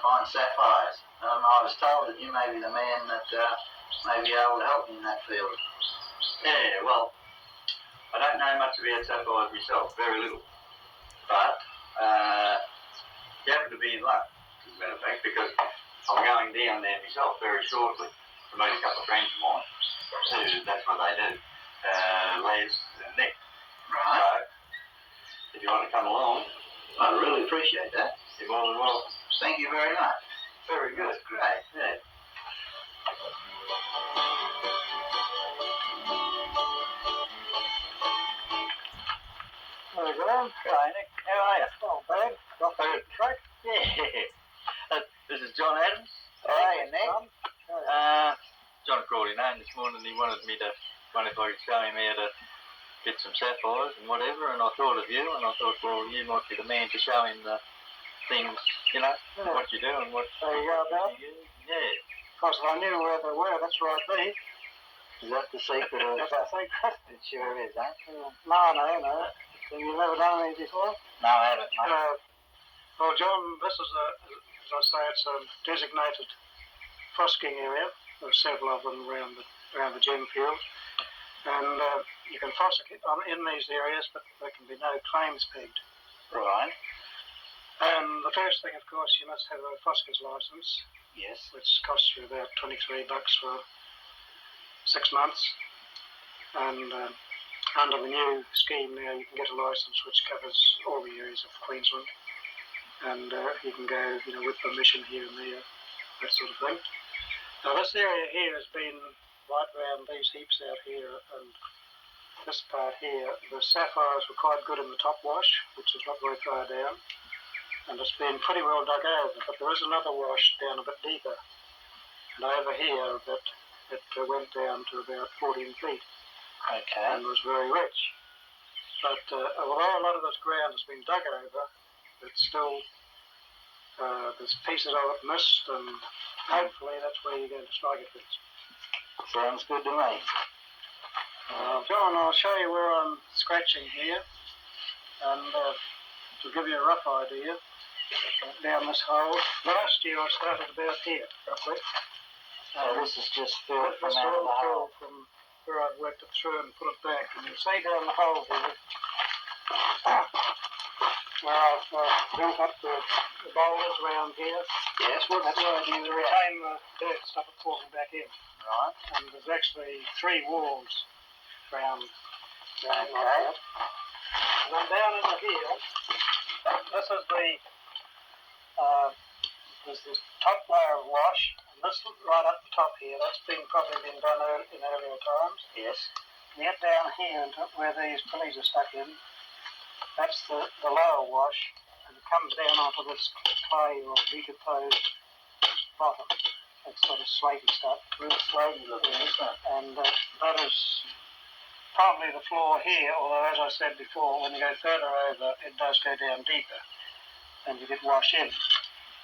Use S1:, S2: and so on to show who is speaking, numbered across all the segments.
S1: find sapphires. I was told that you may be the man that may be able to help me in that field.
S2: Yeah, well, I don't know much about sapphires myself, very little. But you happen to be in luck, as a matter of fact, because I'm going down there myself very shortly to meet a couple of friends of mine who, that's what they do, Les and Nick.
S1: Right.
S2: So, if you want to come along,
S1: I really appreciate that.
S2: you're more than welcome.
S1: Thank you very much.
S2: Very good.
S1: That's great.
S2: Yeah.
S3: Hello, Graham.
S2: Hi, Nick. How are you?
S3: Oh, bad. Got the track.
S2: Yeah. This is John Adams.
S1: Hi, Nick.
S2: John called in home this morning and he wanted me to wonder if I could show him how to get some sapphires and whatever, and I thought of you, and I thought, well, you might be the man to show him the things, you know, what you do and what
S3: There you go, about.
S2: you use. Yeah.
S3: Of course, if I knew where they were, that's where I'd be.
S1: Is that the secret of
S3: That's the secret.
S1: It sure is, huh?
S3: No. So you've never done any before?
S1: No, I haven't, mate.
S3: Well, John, this is as I say, it's a designated frosking area. There are several of them around the gem field. And you can fossick in these areas, but there can be no claims pegged.
S1: Right.
S3: And the first thing, of course, you must have a fosker's license,
S1: Yes.
S3: which costs you about $23 for 6 months. And under the new scheme now, you can get a license which covers all the areas of Queensland. And you can go, with permission here and there, that sort of thing. Now, this area here has been right around these heaps out here, and this part here, the sapphires were quite good in the top wash, which is not very far down, and it's been pretty well dug over, but there is another wash down a bit deeper, and over here it went down to about 14 feet,
S1: Okay.
S3: and was very rich. But although a lot of this ground has been dug over, it's still, there's pieces of it missed, and hopefully that's where you're going to strike it with.
S1: Sounds good to me.
S3: John, I'll show you where I'm scratching here, and to give you a rough idea, down this hole. Last year I started about here, roughly.
S1: So this is just filled from
S3: This
S1: out of
S3: all
S1: the hole.
S3: filled from where I've worked it through and put it back. And you see down the hole here, where I've built up the boulders around here.
S1: Yes, what's
S3: That's
S1: the
S3: where
S1: idea
S3: you
S1: there?
S3: retain the dirt and stuff it falling back in.
S1: Right.
S3: And there's actually 3 walls round
S1: Okay.
S3: like that. And then down into here, this is there's this top layer of wash, and this right up the top here, that's probably been done in earlier times.
S1: Yes.
S3: You get down here into where these pulleys are stuck in, that's the lower wash, and it comes down onto this clay or decomposed bottom. It's sort of slaty stuff.
S1: Real slowly looking, isn't it?
S3: And that is probably the floor here, although as I said before, when you go further over, it does go down deeper and you get wash in.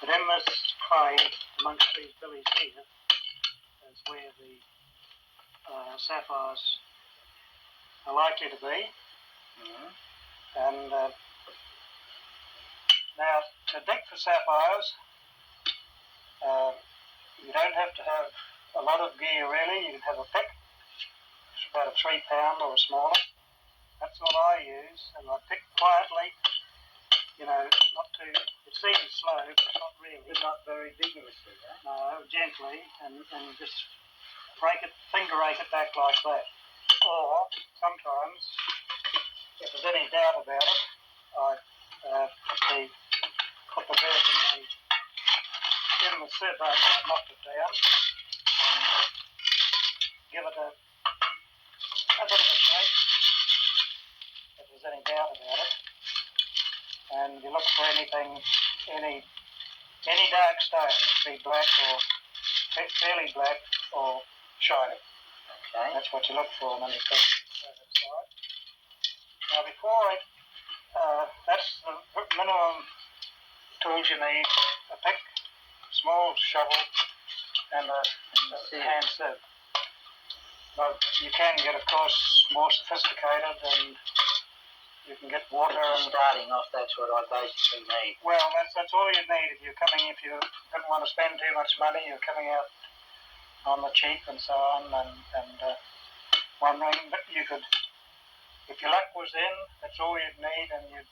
S3: But in this clay, amongst these billies here, is where the sapphires are likely to be.
S1: Mm-hmm.
S3: And now, to dig for sapphires, you don't have to have a lot of gear really. You can have a pick. It's about a 3 pound or smaller. That's what I use, and I pick quietly, not too, it seems slow, but it's not really.
S1: It's not very vigorously, eh?
S3: No, gently, and just finger rake it back like that. Or, sometimes, if there's any doubt about it, I put the dirt in the sieve after I knocked it down, and give it a bit of a shake, if there's any doubt about it. And you look for anything, any dark stone, be black or fairly black or shiny.
S1: Okay.
S3: That's what you look for when you put it aside. Now before that's the minimum tools you need: a pick, small shovel, and a hand sieve. But you can get, of course, more sophisticated and You can get water.
S1: Just starting off, that's what I basically need.
S3: Well, that's all you need if you're coming. If you don't want to spend too much money, you're coming out on the cheap and so on, and wondering. But you could, if your luck was in, that's all you'd need, and you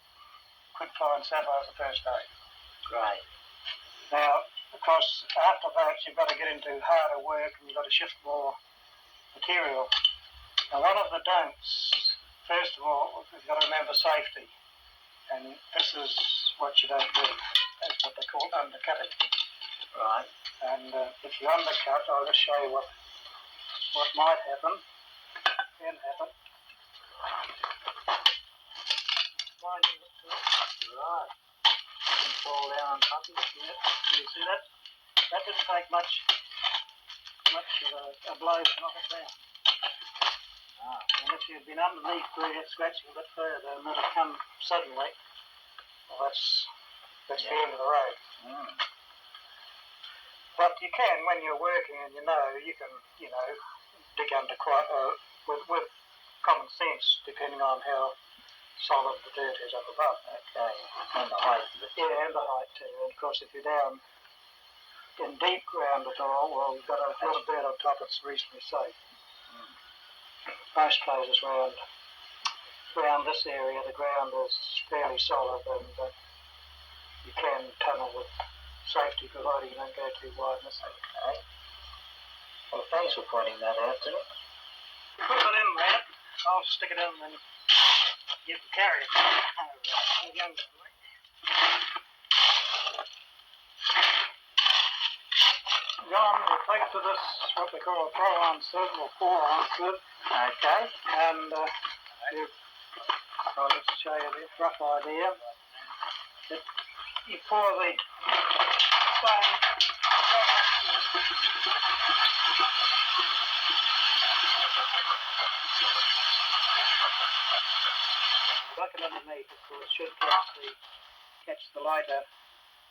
S3: could find sapphires the first day.
S1: Great.
S3: Now, of course, after that, you've got to get into harder work, and you've got to shift more material. Now, one of the don'ts, first of all, you've got to remember safety. And this is what you don't do. That's what they call undercutting.
S1: Right.
S3: And if you undercut, I'll just show you what might happen. Can happen.
S1: Right. You can fall down on top of it.
S3: Yeah. You see that? That didn't take much of a blow to knock it down.
S1: Ah.
S3: And if you'd been underneath there scratching a bit further and then it come suddenly, well, that's the end of the road.
S1: Mm.
S3: But you can, when you're working and you can dig under quite with common sense, depending on how solid the dirt is up above.
S1: Okay. And the height of it.
S3: Yeah, and the height too. And of course, if you're down in deep ground at all, well, you've got a little dirt on top, it's reasonably safe.
S1: Mm.
S3: Most places around this area, the ground is fairly solid, and you can tunnel with safety, provided you don't go too wide.
S1: Okay. Well, thanks for pointing that out to me.
S3: Put it in there. I'll stick it in and you can carry it. John, we'll take to this what they call a throw-on sieve or pour-on sieve.
S1: Okay.
S3: And I'll just show you the rough idea. You pour the stone bucket underneath, of course, should catch the lighter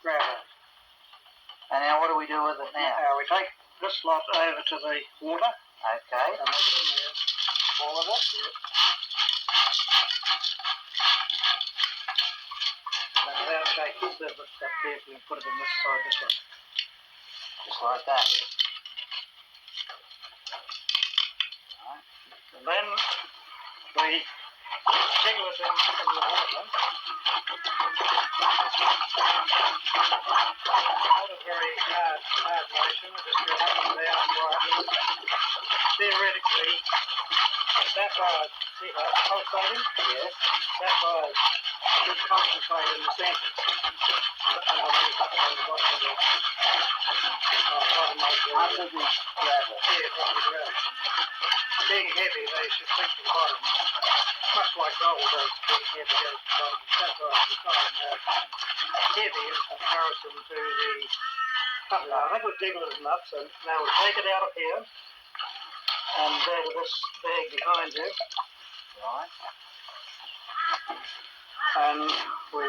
S3: gravel.
S1: And now what do we do with it now?
S3: Now we take this lot over to the water.
S1: Okay.
S3: And put it in there. All of it. Yeah. And then without shaking, sieve it up carefully and put it in this side, this one.
S1: Just like that.
S3: And then we jiggle it in the water. Not a very hard motion, just go up and down right. Theoretically, sapphire, see how it's pulsating? Yes. Sapphire should concentrate in the centre. Underneath on the bottom of the
S1: Under the gravel.
S3: Yeah, under the gravel. Being heavy, they should sink to the bottom. Much like gold does, being heavy goes to the bottom. Sapphire is the same. Heavy in comparison to the... I think we've jiggled it enough, so now we'll take it out of here and go to this bag behind you.
S1: Right.
S3: And we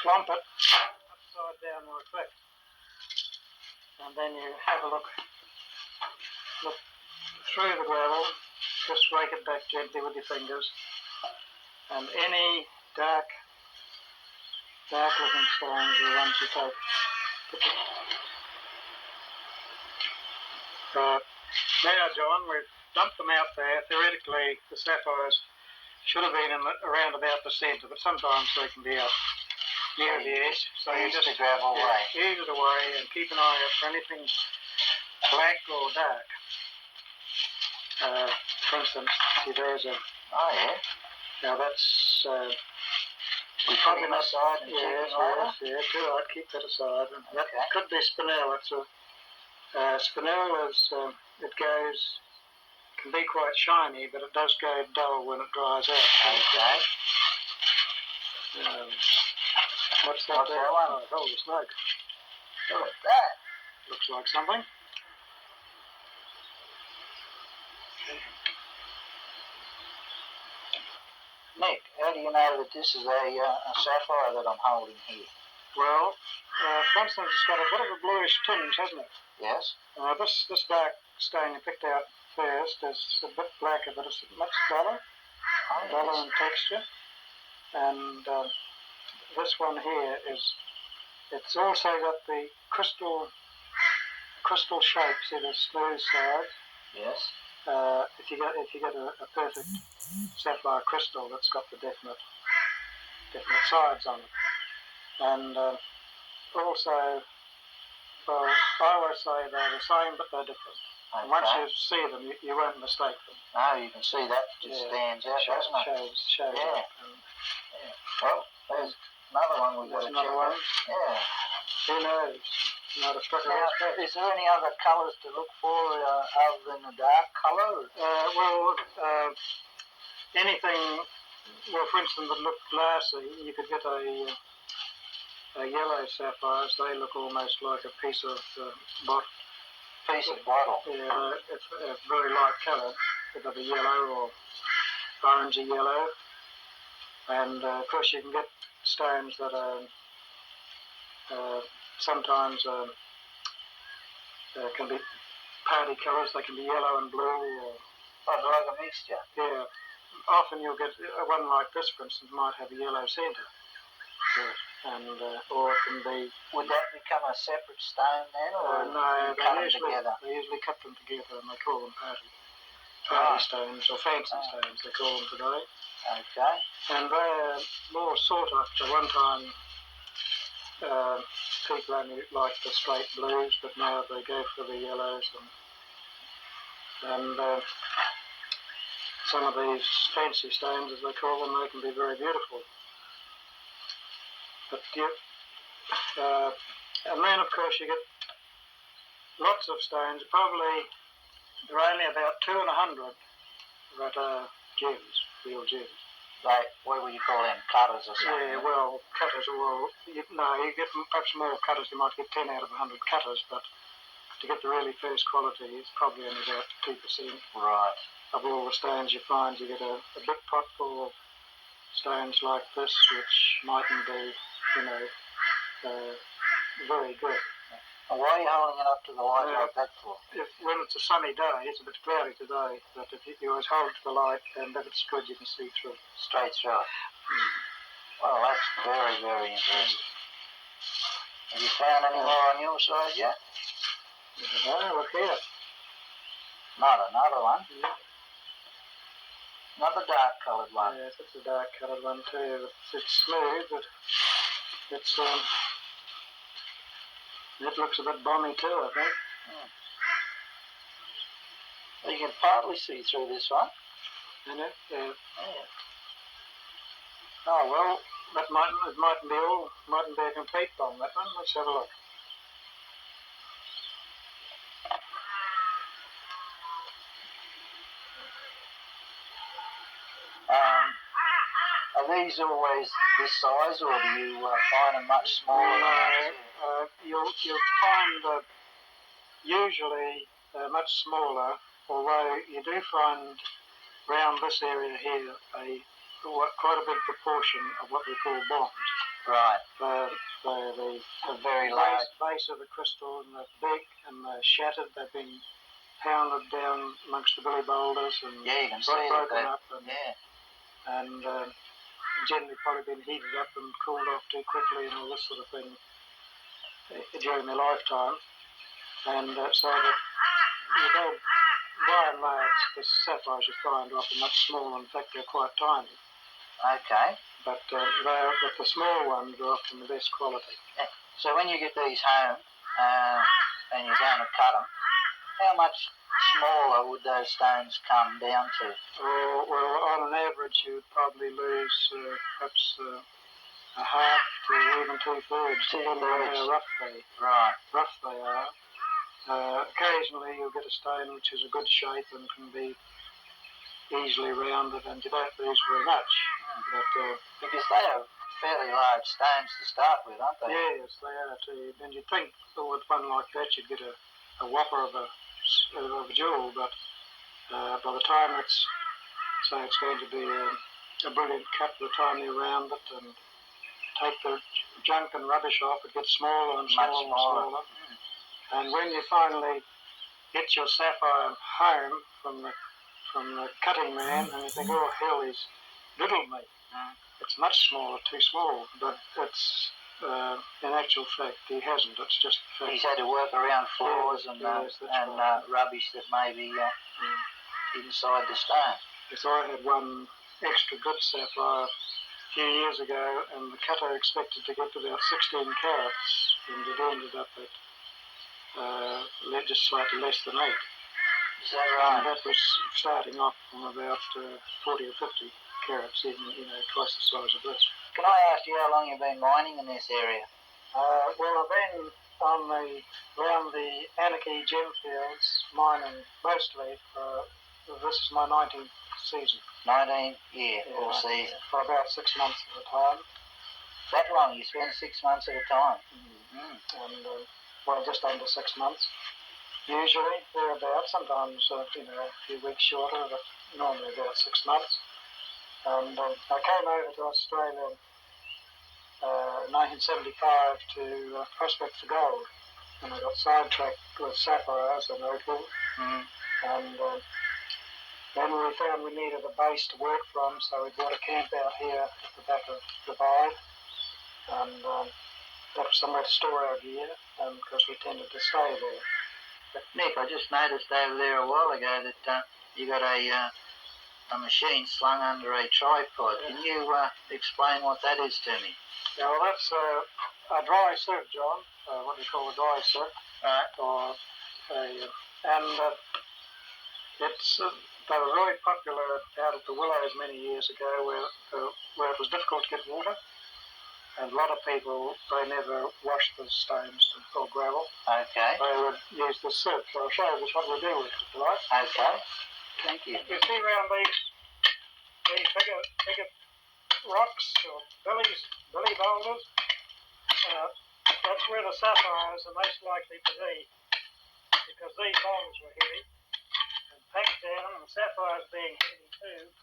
S3: plump it upside down on a cliff. And then you have a look through the gravel, just rake it back gently with your fingers. And any dark looking stones are the ones you take. Now, John, we've dumped them out there. Theoretically, the sapphires should have been around about the centre, but sometimes they can be out near the edge. So you just
S1: the gravel away.
S3: ease it away and keep an eye out for anything black or dark. For instance, see, there's a...
S1: Oh, yeah.
S3: Now that's...
S1: we put him aside and check him over?
S3: Yes, right, keep that aside. And that could be spinel. It's a... spinel is... it can be quite shiny, but it does go dull when it dries out.
S1: Okay.
S3: What's that there? Oh, holy smoke.
S1: Look at that.
S3: Looks like something.
S1: Nick, how do you know that this is a sapphire that I'm holding here?
S3: Well, for instance, it's got a bit of a bluish tinge, hasn't it?
S1: Yes.
S3: This dark stone you picked out first is a bit blacker, but it's much duller.
S1: Oh,
S3: Duller in texture. and this one here it's also got the crystal shape, see the smooth side.
S1: Yes.
S3: If you get a perfect sapphire crystal that's got the definite sides on it, and also, well, I always say they're the same but they're different.
S1: Okay.
S3: And once you see them, you won't mistake them.
S1: No, you can see that just stands out, doesn't it?
S3: Shows
S1: yeah.
S3: up.
S1: Yeah. Well, there's another one we've got to check
S3: one.
S1: Yeah.
S3: Who knows? Might have struck a
S1: Now, is there any other colours to look for other than the dark colour?
S3: Anything. Well, for instance, that look glassy, you could get a yellow sapphires. They look almost like a piece of bottle. Yeah, it's very light coloured, either the yellow or orangey yellow. And of course, you can get stones that are sometimes can be powdery colours. They can be yellow and blue, or
S1: like a mixture.
S3: Yeah. Often you'll get one like this, for instance, might have a yellow centre, and or it can be.
S1: Would that become a separate stone then, or
S3: no?
S1: cut them together?
S3: They usually cut them together, and they call them powdery stones or fancy stones. They call them today.
S1: Okay.
S3: And they're more sought after. One time, people only liked the straight blues, but now they go for the yellows and some of these fancy stones, as they call them, they can be very beautiful. But and then of course you get lots of stones. Probably there are only about 2 in 100 that are gems, real gems.
S1: Like, what would you call them, cutters or something?
S3: Yeah, well, cutters, you get perhaps more cutters. You might get 10 out of 100 cutters, but to get the really first quality, it's probably only about 2%.
S1: Right. Of
S3: all the stones you find, you get a big pot full of stones like this, which mightn't be, very good.
S1: And why are you holding it up to the light like that for?
S3: When it's a sunny day, it's a bit cloudy today, but if you always hold it to the light, and if it's good, you can see through.
S1: Straight through it. Well, that's very, very interesting. Have you found any more on your side yet?
S3: No, look here.
S1: Not another one. Another dark coloured one.
S3: Yes, it's a dark coloured one too. It's smooth, but it's it looks a bit bomby too, I think.
S1: Well, you can partly see through this one.
S3: Yeah.
S1: Oh well,
S3: it mightn't be a complete bomb, that one. Let's have a look.
S1: Are these always this size, or do you find them much smaller?
S3: No, you'll find usually much smaller, although you do find around this area here quite a big proportion of what we call bombs.
S1: Right.
S3: The
S1: very large
S3: base of the crystal, and they're big and they're shattered. They've been pounded down amongst the billy boulders and
S1: you can see
S3: broken up.
S1: And
S3: generally probably been heated up and cooled off too quickly and all this sort of thing during their lifetime. And so that you don't, by and large, the sapphires you find are often much smaller. In fact, they're quite tiny.
S1: Okay.
S3: But the small ones are often the best quality.
S1: Yeah. So when you get these home and you're going to cut them, how much smaller would those stones come down to?
S3: Well, on an average, you'd probably lose perhaps a half to even 2/3, depending on how rough they are. Occasionally, you'll get a stone which is a good shape and can be easily rounded, and you don't lose very much. But
S1: because they are fairly large stones to start with, aren't they?
S3: Yes, they are too. And you'd think with one like that, you'd get a whopper of a jewel, but by the time it's going to be a brilliant cut by the time you round it and take the junk and rubbish off, it gets smaller and smaller and smaller. And when you finally get your sapphire home from the cutting man, and you think, oh hell, he's diddled me. it's much smaller, too small, but it's in actual fact he hasn't. It's just the fact
S1: He's had to work around flaws and
S3: yes, right.
S1: rubbish that may be inside the stone.
S3: Yes, I had one extra good sapphire a few years ago, and the cutter expected to get about 16 carats, and it ended up at just slightly less than 8.
S1: Is that right?
S3: And that was starting off from about 40 or 50 carats, even twice the size of this.
S1: Can I ask you how long you've been mining in this area?
S3: Well, I've been around the Anarchy gem fields mining mostly. This is my 19th season.
S1: 19th year or season.
S3: For about 6 months at a time.
S1: That long? You spend 6 months at a time?
S3: And well, just under 6 months. Usually thereabouts. Sometimes a few weeks shorter, but normally about 6 months. And I came over to Australia in 1975 to prospect for gold, and I got sidetracked with sapphires and opal. And then we found we needed a base to work from, so we bought a camp out here at the back of the Divide, and that was somewhere to store our gear, and because we tended to stay there.
S1: But Nick, I just noticed over there a while ago that you got a machine slung under a tripod. Can you explain what that is to me?
S3: Yeah, well, that's a dry sieve, John. What do you call a dry sieve?
S1: Right.
S3: It's they were very popular out at the Willows many years ago, where it was difficult to get water, and a lot of people they never washed the stones or gravel.
S1: Okay.
S3: They would use the sieve. So I'll show you what we do with it, if you like.
S1: Okay. Thank you.
S3: You see around these bigger rocks or billy boulders, that's where the sapphires are most likely to be, because these boulders were heavy and packed down, and the sapphires being heavy too,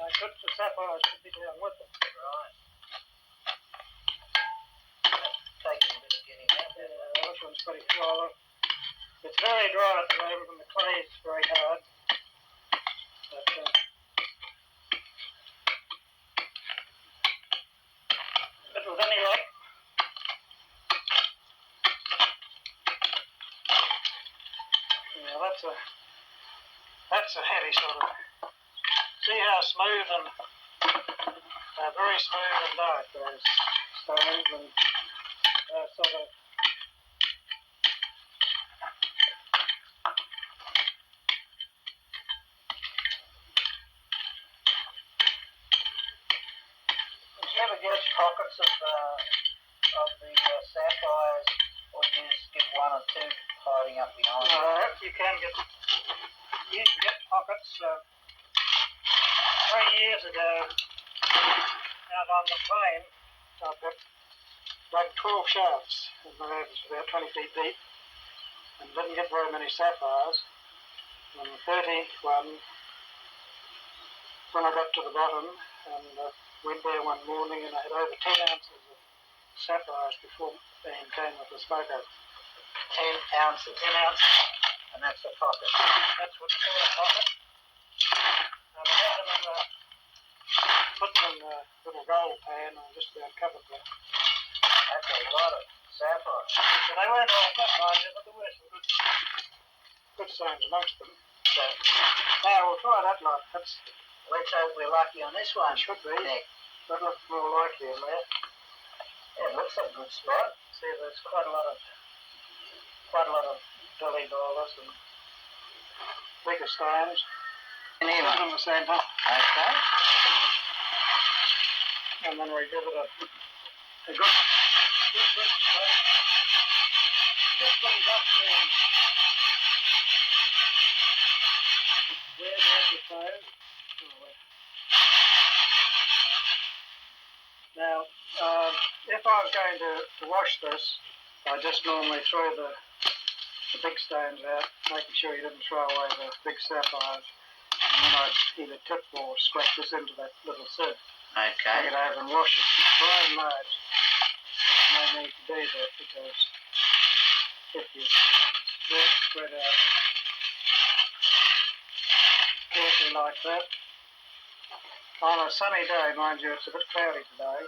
S3: the sapphires should be down with them.
S1: Right. Takes a bit of getting out there.
S3: Yeah, this one's pretty well. It's very dry at the moment, and the clay is very hard. But with any luck, that's a heavy sort of. See how smooth and very smooth and dark those stones, and sort of.
S1: Did you ever get pockets of the sapphires, or do you just get one or two hiding up behind you?
S3: You can get pockets. 3 years ago, out on the plain, I dug 12 shafts, and they was about 20 feet deep, and didn't get very many sapphires. And the 31, when I got to the bottom, and went there one morning, and I had over 10 ounces of sapphires before they came with the smoke out.
S1: 10 ounces?
S3: 10 ounces.
S1: And that's a pocket?
S3: That's what's called a pocket. And I had them put them in a little gold pan and just about covered them.
S1: That's a lot of sapphires.
S3: So they weren't all good, mind you, but there were some good stones amongst them. So now we'll try that lot.
S1: Let's hope we're lucky on this one.
S3: Should be.
S1: Nick.
S3: That looks more likely in there.
S1: Yeah, it looks like a good spot.
S3: See, there's quite a lot of billy boulders and bigger stones.
S1: In here,
S3: in the centre.
S1: Okay.
S3: And then we give it a good just put it up there. There's the stone. Now, if I was going to wash this, I just normally throw the big stones out, making sure you didn't throw away the big sapphires, and then I'd either tip or scrape this into that little sieve.
S1: Okay.
S3: Take it over and wash it. It's dry and large. There's no need to do that, because if you spread out carefully exactly like that. On a sunny day, mind you, it's a bit cloudy today.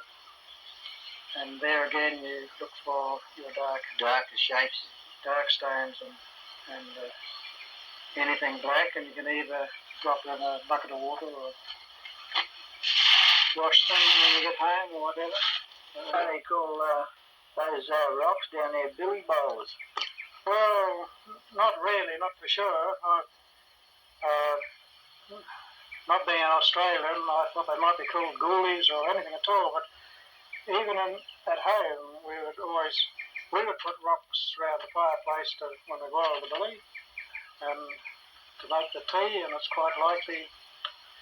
S3: And there again, you look for your
S1: darker shapes,
S3: dark stones, and anything black, and you can either drop it in a bucket of water or wash them when you get home or whatever.
S1: What they call those rocks down there billy bowlers.
S3: Well, not really, not for sure. Not being an Australian, I thought they might be called goalies or anything at all, but even at home, we would put rocks around the fireplace when we boiled the billy, and to make the tea, and it's quite likely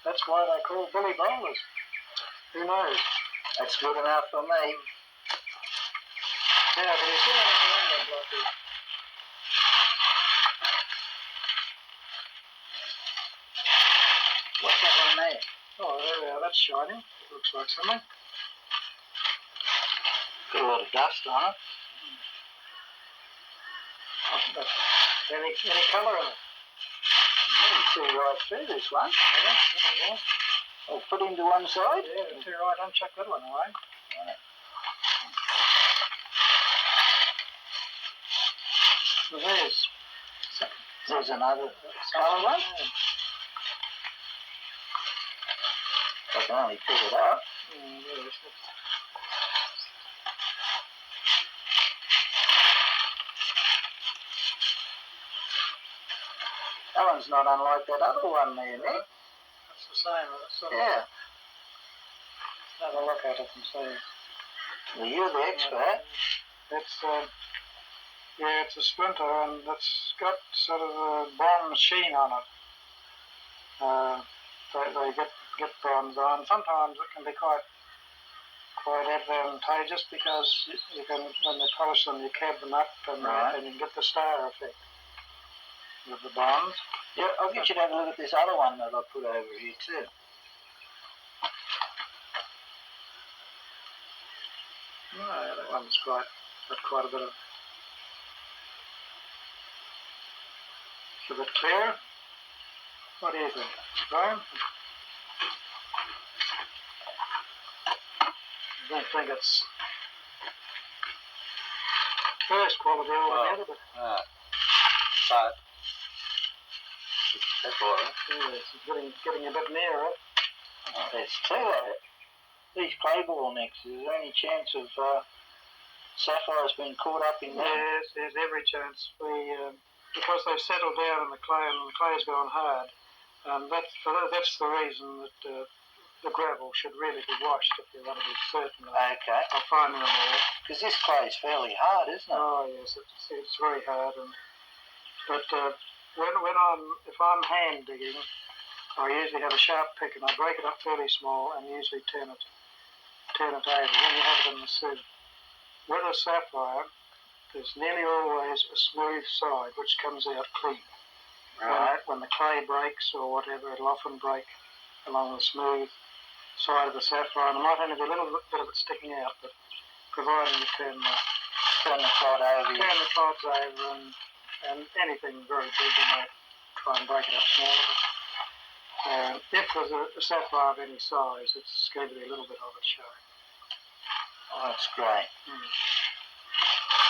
S3: that's why they call billy bowlers. Who knows?
S1: That's good enough for me.
S3: Now, can you see anything in there, Blackie?
S1: What's that one there?
S3: Oh, there we are. That's shining. Looks like something.
S1: Got a lot of dust on it.
S3: Any colour in it?
S1: You see right through this one.
S3: Yeah.
S1: I'll put him to one side.
S3: Yeah, too right. I'll chuck that one away.
S1: Right.
S3: Well,
S1: There's another colour one. I can only pick it up. That one's not unlike that other one there, Nick.
S3: That's the same.
S1: Yeah.
S3: Have a look at it and see.
S1: Well, you're the expert.
S3: It's a splinter, and it's got sort of a bronze sheen on it. They get bronze on. Sometimes it can be quite advantageous because you can, when they polish them, you cab them up and you can get the star effect with the bronze.
S1: Yeah, I'll get you to have a look at this other one that I put over here too.
S3: No, that one's got quite a bit of. It's a bit clearer. What do you think, Brian? I don't think it's first quality altogether, but
S1: That's all right.
S3: yeah, it's getting a bit nearer.
S1: Oh, there's two of it. These clay ball necks, is there any chance of sapphires being caught up in there?
S3: Yes, there's every chance. Because they've settled down in the clay and the clay's gone hard. That's the reason that the gravel should really be washed if you want to be certain of finding them there.
S1: Because this clay is fairly hard, isn't it?
S3: Oh yes, it's very hard. But if I'm hand digging, I usually have a sharp pick and I break it up fairly small and usually turn it over. Then you have it in the sieve. With a sapphire, there's nearly always a smooth side which comes out clean.
S1: Right.
S3: When the clay breaks or whatever, it'll often break along the smooth side of the sapphire. And there might only be a little bit of it sticking out, but providing you turn the clods over, and anything very big, you might try and break it up smaller. But if there's a sapphire of any size, it's going to be a little bit of it showing.
S1: Oh, that's great.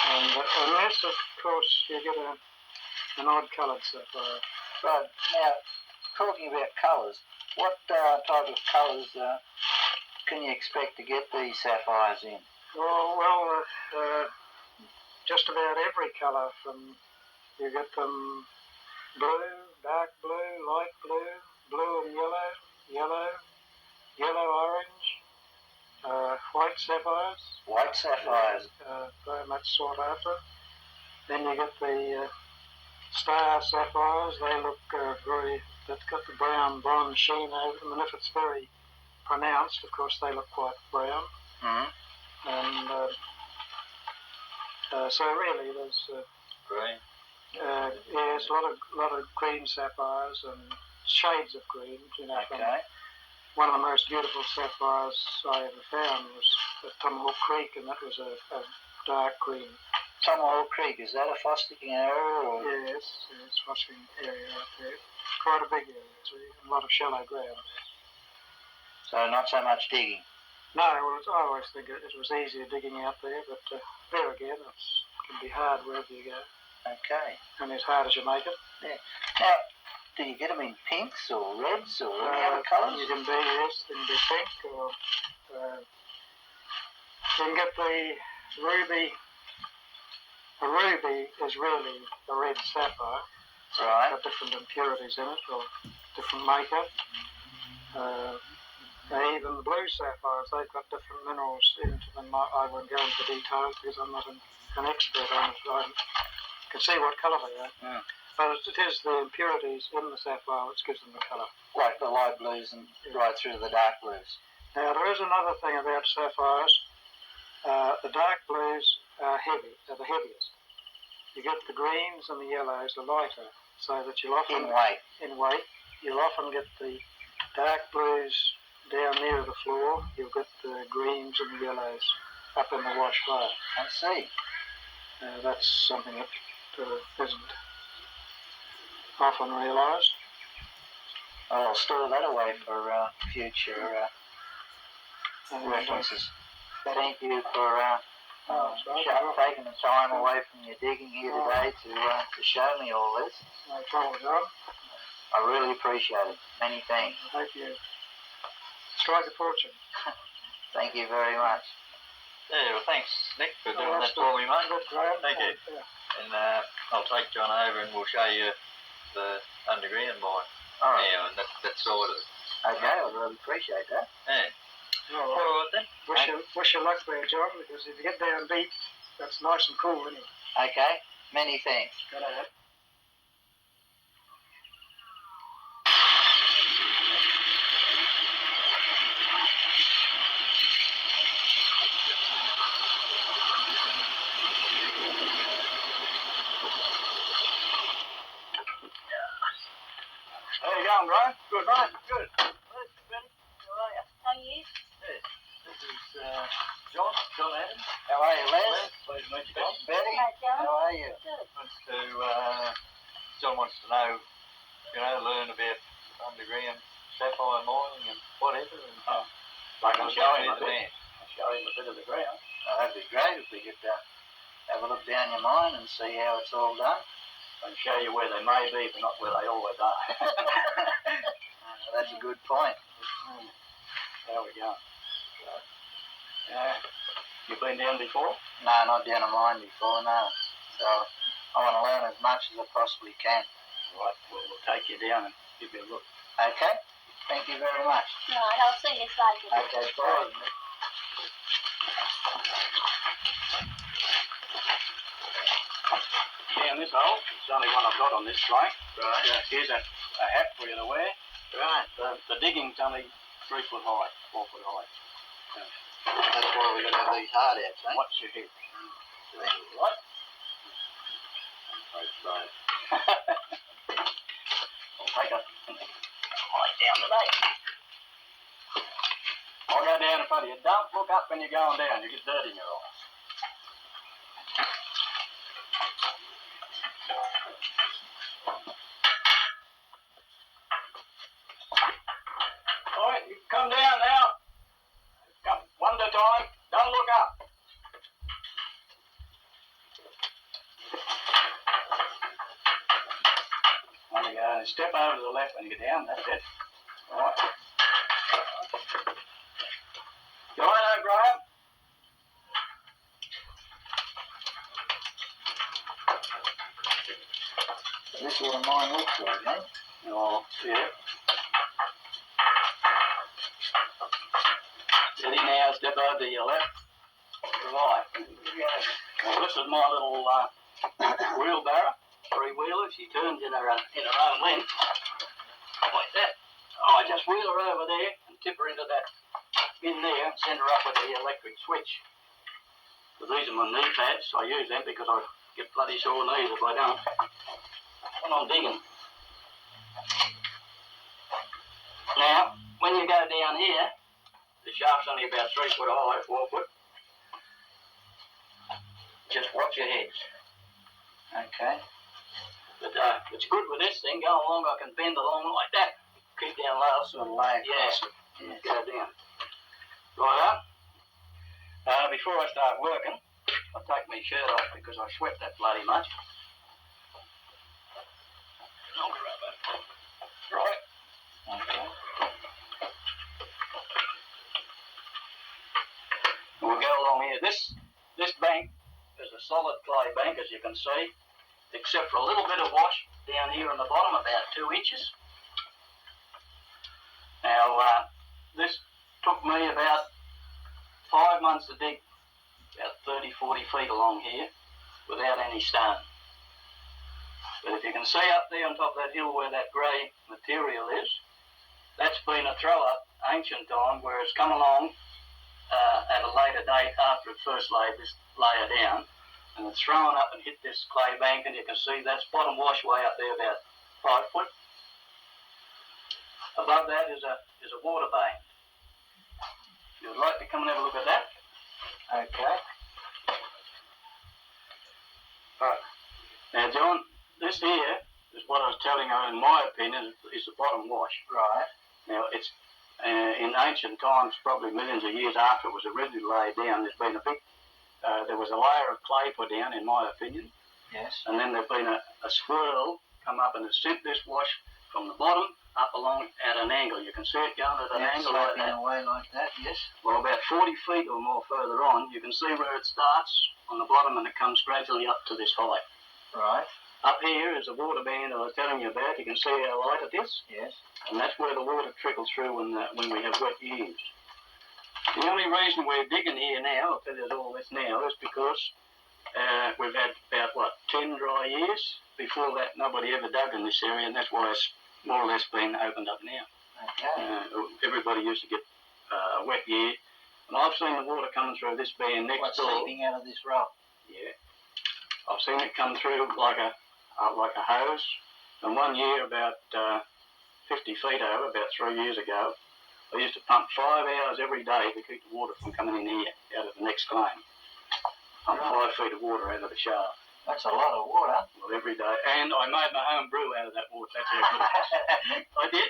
S3: And unless, of course, you get an odd-coloured sapphire.
S1: Right, now, talking about colours, what type of colours can you expect to get these sapphires in?
S3: Well, just about every colour. You get them blue, dark blue, light blue, blue and yellow, orange, white sapphires.
S1: White sapphires.
S3: Very much sought after. Then you get the star sapphires. They look they've got the brown bronze sheen over them, and if it's very pronounced, of course, they look quite brown. And so really there's
S1: green.
S3: Yes, a lot of green sapphires and shades of green. One of the most beautiful sapphires I ever found was at Tomahawk Creek, and that was a dark green
S1: Tomahawk Creek, is that a fossicking area? Or?
S3: Yes, it's a fossicking area out there. Quite a big area, actually. A lot of shallow ground there.
S1: So not so much digging?
S3: No, well, I always think it was easier digging out there, but there again, it can be hard wherever you go.
S1: Okay.
S3: And as hard as you make it.
S1: Yeah. Now, do you get them in pinks or reds or any other colours?
S3: You can be, yes, they can be pink or you can get the ruby. The ruby is really the red sapphire.
S1: Right.
S3: It's got different impurities in it or different makeup. Even the blue sapphires, they've got different minerals into them. I won't go into details because I'm not an expert on it. I can see what colour they are.
S1: Mm.
S3: But it is the impurities in the sapphire which gives them the colour.
S1: Like the light blues and right through to the dark blues.
S3: Now there is another thing about sapphires. The dark blues are the heaviest. You get the greens and the yellows are lighter, so that you'll often
S1: In weight.
S3: You'll often get the dark blues down near the floor. You'll get the greens and the yellows up in the wash higher.
S1: I see.
S3: That's something that isn't often realised.
S1: I'll store that away for future references. Thank you for taking the time away from your digging here today to show me all this.
S3: No trouble, John.
S1: I really appreciate it. Many thanks.
S3: Thank you. Strike a fortune.
S1: Thank you very much.
S2: Yeah, well, thanks, Nick, for doing that for me, mate.
S3: Good, Graham.
S2: Thank you.
S3: Yeah.
S2: And I'll take John over and we'll show you the underground mine.
S1: All right.
S2: Yeah, and that's all it is.
S1: Okay, I really appreciate that.
S2: Yeah.
S3: All
S2: All
S3: right.
S2: right then.
S3: Wish you luck there, John, because if you get down deep, that's nice and cool anyway.
S1: Okay, many thanks.
S3: Good at it.
S2: How you going, Brian? Good, mate. Good. Benny, how are you?
S4: How are you?
S2: Yes. This is John Adams.
S1: How are you, Les?
S2: Pleased to meet you, John.
S1: Betty?
S4: Hello, John.
S1: How are you?
S4: Good.
S2: John wants to know, learn about underground sapphire mining and whatever. And,
S1: I can show him a bit.
S2: man.
S1: Show him a bit of the ground. Oh, that'd be great if we could have a look down your mine and see how it's all done.
S2: I can show you where they may be, but not where they always are.
S1: That's a good point.
S2: There we go. You been down before?
S1: No, not down a mine before, no. So I want to learn as much as I possibly can.
S2: Right, we'll take you down and give you a look.
S1: Okay? Thank you very much.
S4: Right, I'll see you later.
S1: Okay, bye.
S2: Down this hole, it's the only one I've got on this train.
S1: Right.
S2: Here's a hat for you to wear.
S1: Right.
S2: The digging's only 3 foot high, 4 foot high.
S1: That's why we're going to have these hard hats, eh?
S2: Watch your head.
S1: Right?
S2: Right. I'll take a right down today. I'll go down in front of you. Don't look up when you're going down. You get dirt in your eyes. All right, you can come down now. Come one at a time. Don't look up. There you go. And step over to the left when you get down. That's it. All right. Righto, Graham.
S1: This is what a mine looks like, eh?
S2: Oh, yeah. Steady now, step over to your left. Right. Well, this is my little wheelbarrow, 3-wheeler. She turns in her own length, like that. Oh, I just wheel her over there and tip her into that in there and send her up with the electric switch. But these are my knee pads. I use them because I get bloody sore knees if I don't. When I'm digging. Now, when you go down here, the shaft's only about 3 foot high, 4 foot.
S4: Just watch your heads.
S1: Okay.
S4: But it's good with this thing. Go along, I can bend along like that. Keep down low.
S1: Sort of lay across
S4: Yeah.
S1: it. Yes.
S4: Go down. Right up. Before I start working, I'll take my shirt off because I sweat that bloody much. I'll grab it. Right.
S1: Okay.
S4: We'll go along here. This bank is a solid clay bank, as you can see, except for a little bit of wash down here on the bottom, about 2 inches. Now, this took me about 5 months to dig about 30, 40 feet along here without any stone. But if you can see up there on top of that hill where that grey material is, that's been a throw-up ancient time where it's come along at a later date after it first laid this layer down, and it's thrown up and hit this clay bank, and you can see that's bottom wash way up there about 5 foot. Above that is a water bay. If you'd like to come and have a look at that.
S1: Okay.
S4: Right. Now, John, this here is what I was telling you, in my opinion, is the bottom wash.
S1: Right.
S4: Now, it's in ancient times, probably millions of years after it was originally laid down, there's been a big, there was a layer of clay put down, in my opinion,
S1: Yes.
S4: and then there's been a swirl come up and it's sent this wash from the bottom up along at an angle. You can see it going at an angle like
S1: sloping
S4: that.
S1: away like that, yes.
S4: Well, about 40 feet or more further on, you can see where it starts on the bottom and it comes gradually up to this height.
S1: Right.
S4: Up here is the water band I was telling you about. You can see how light it is.
S1: Yes.
S4: And that's where the water trickles through when we have wet years. The only reason we're digging here now, I'll tell you all this now, is because we've had about, 10 dry years. Before that, nobody ever dug in this area, and that's why it's more or less been opened up now.
S1: Okay.
S4: Everybody used to get a wet year, and I've seen the water coming through this band next
S1: What's
S4: door.
S1: seeping out of this rock?
S4: Yeah. I've seen it come through like a hose, and one year about 50 feet over, about 3 years ago, I used to pump 5 hours every day to keep the water from coming in here, out of the next claim. Pump 5 feet of water out of the shaft.
S1: That's a lot of water.
S4: Well, every day. And I made my home brew out of that water. That's how good it was. I did.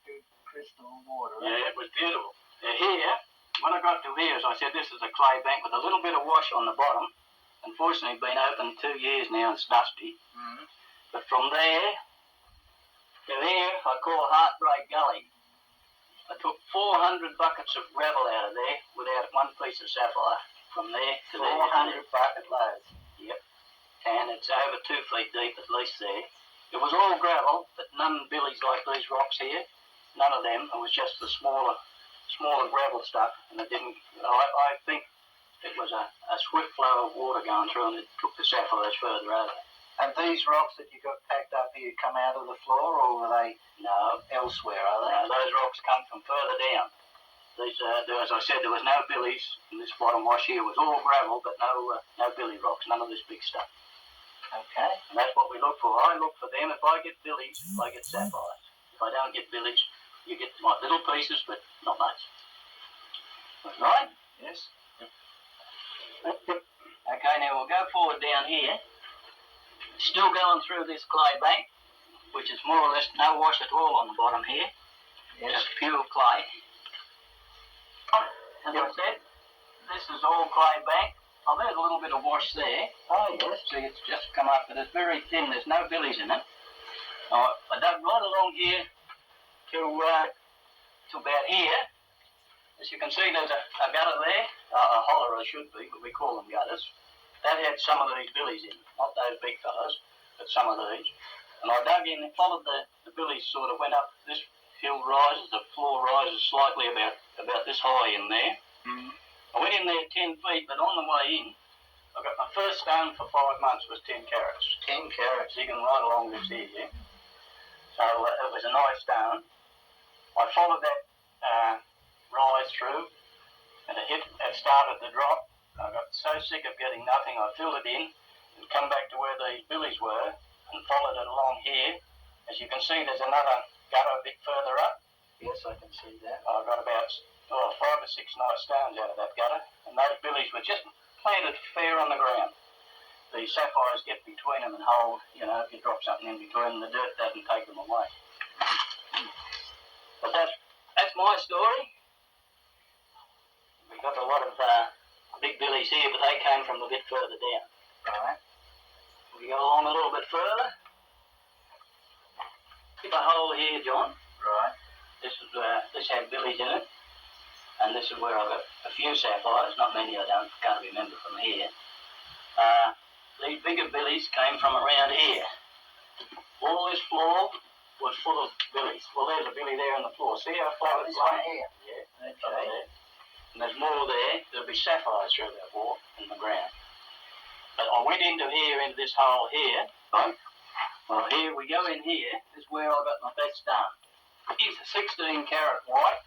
S1: Good crystal water.
S4: Yeah, it was beautiful. Now here, when I got to here, as I said, this is a clay bank with a little bit of wash on the bottom. Unfortunately, it's been open 2 years now and it's dusty.
S1: Mm-hmm.
S4: But from there to here, I call Heartbreak Gully. I took 400 buckets of gravel out of there without one piece of sapphire. From there to
S1: 400 bucket loads.
S4: Yep. And it's over 2 feet deep at least there. It was all gravel, but none billies like these rocks here. None of them. It was just the smaller gravel stuff. And it didn't, I think it was a swift flow of water going through and it took the sapphires further over.
S1: And these rocks that you got packed up here come out of the floor, or were they elsewhere, are they?
S4: No, those rocks come from further down. These, as I said, there was no billies, and this bottom wash here was all gravel, but no billy rocks, none of this big stuff.
S1: Okay.
S4: And that's what we look for. I look for them. If I get billies, I get sapphires. If I don't get billies, you get like little pieces, but not much. Right?
S1: Yes.
S4: Okay, now we'll go forward down here. Still going through this clay bank, which is more or less no wash at all on the bottom here.
S1: Yes.
S4: Just pure clay. As I said, this is all clay bank. Oh, there's a little bit of wash there.
S1: Oh, yes.
S4: See, it's just come up, but it's very thin. There's no billies in it. I dug right along here to about here. As you can see, there's a gutter there. A holler, it should be, but we call them gutters. That had some of these billies in, not those big fellas, but some of these. And I dug in and followed the billies, sort of went up. This hill rises, the floor rises slightly about this high in there.
S1: Mm-hmm.
S4: I went in there 10 feet, but on the way in, I got my first stone for 5 months was 10 carats.
S1: 10 carats.
S4: Digging right along this here, yeah. So it was a nice stone. I followed that rise through, and it started to drop. I got so sick of getting nothing, I filled it in and come back to where these billies were and followed it along here. As you can see, there's another gutter a bit further up.
S1: Yes, I can see that.
S4: I got about 5 or 6 nice stones out of that gutter, and those billies were just planted fair on the ground. the sapphires get between them and hold, you know, if you drop something in between them, the dirt doesn't take them away. But that's my story. We've got a lot of big billies here, but they came from a bit further down.
S1: Right.
S4: We go along a little bit further. Get a hole here, John.
S1: Right.
S4: This had billies in it, and this is where I've got a few sapphires, not many I can't remember from here. These bigger billies came from around here. All this floor was full of billies. Well, there's a billy there on the floor. See how far it's
S1: This one
S4: lying?
S1: here.
S4: Yeah,
S1: Okay.
S4: over there. And there's more there. There'll be sapphires through that wall in the ground. But I went into this hole here. Right? Well, here we go in here. This is where I got my best done. It's a 16 carat white.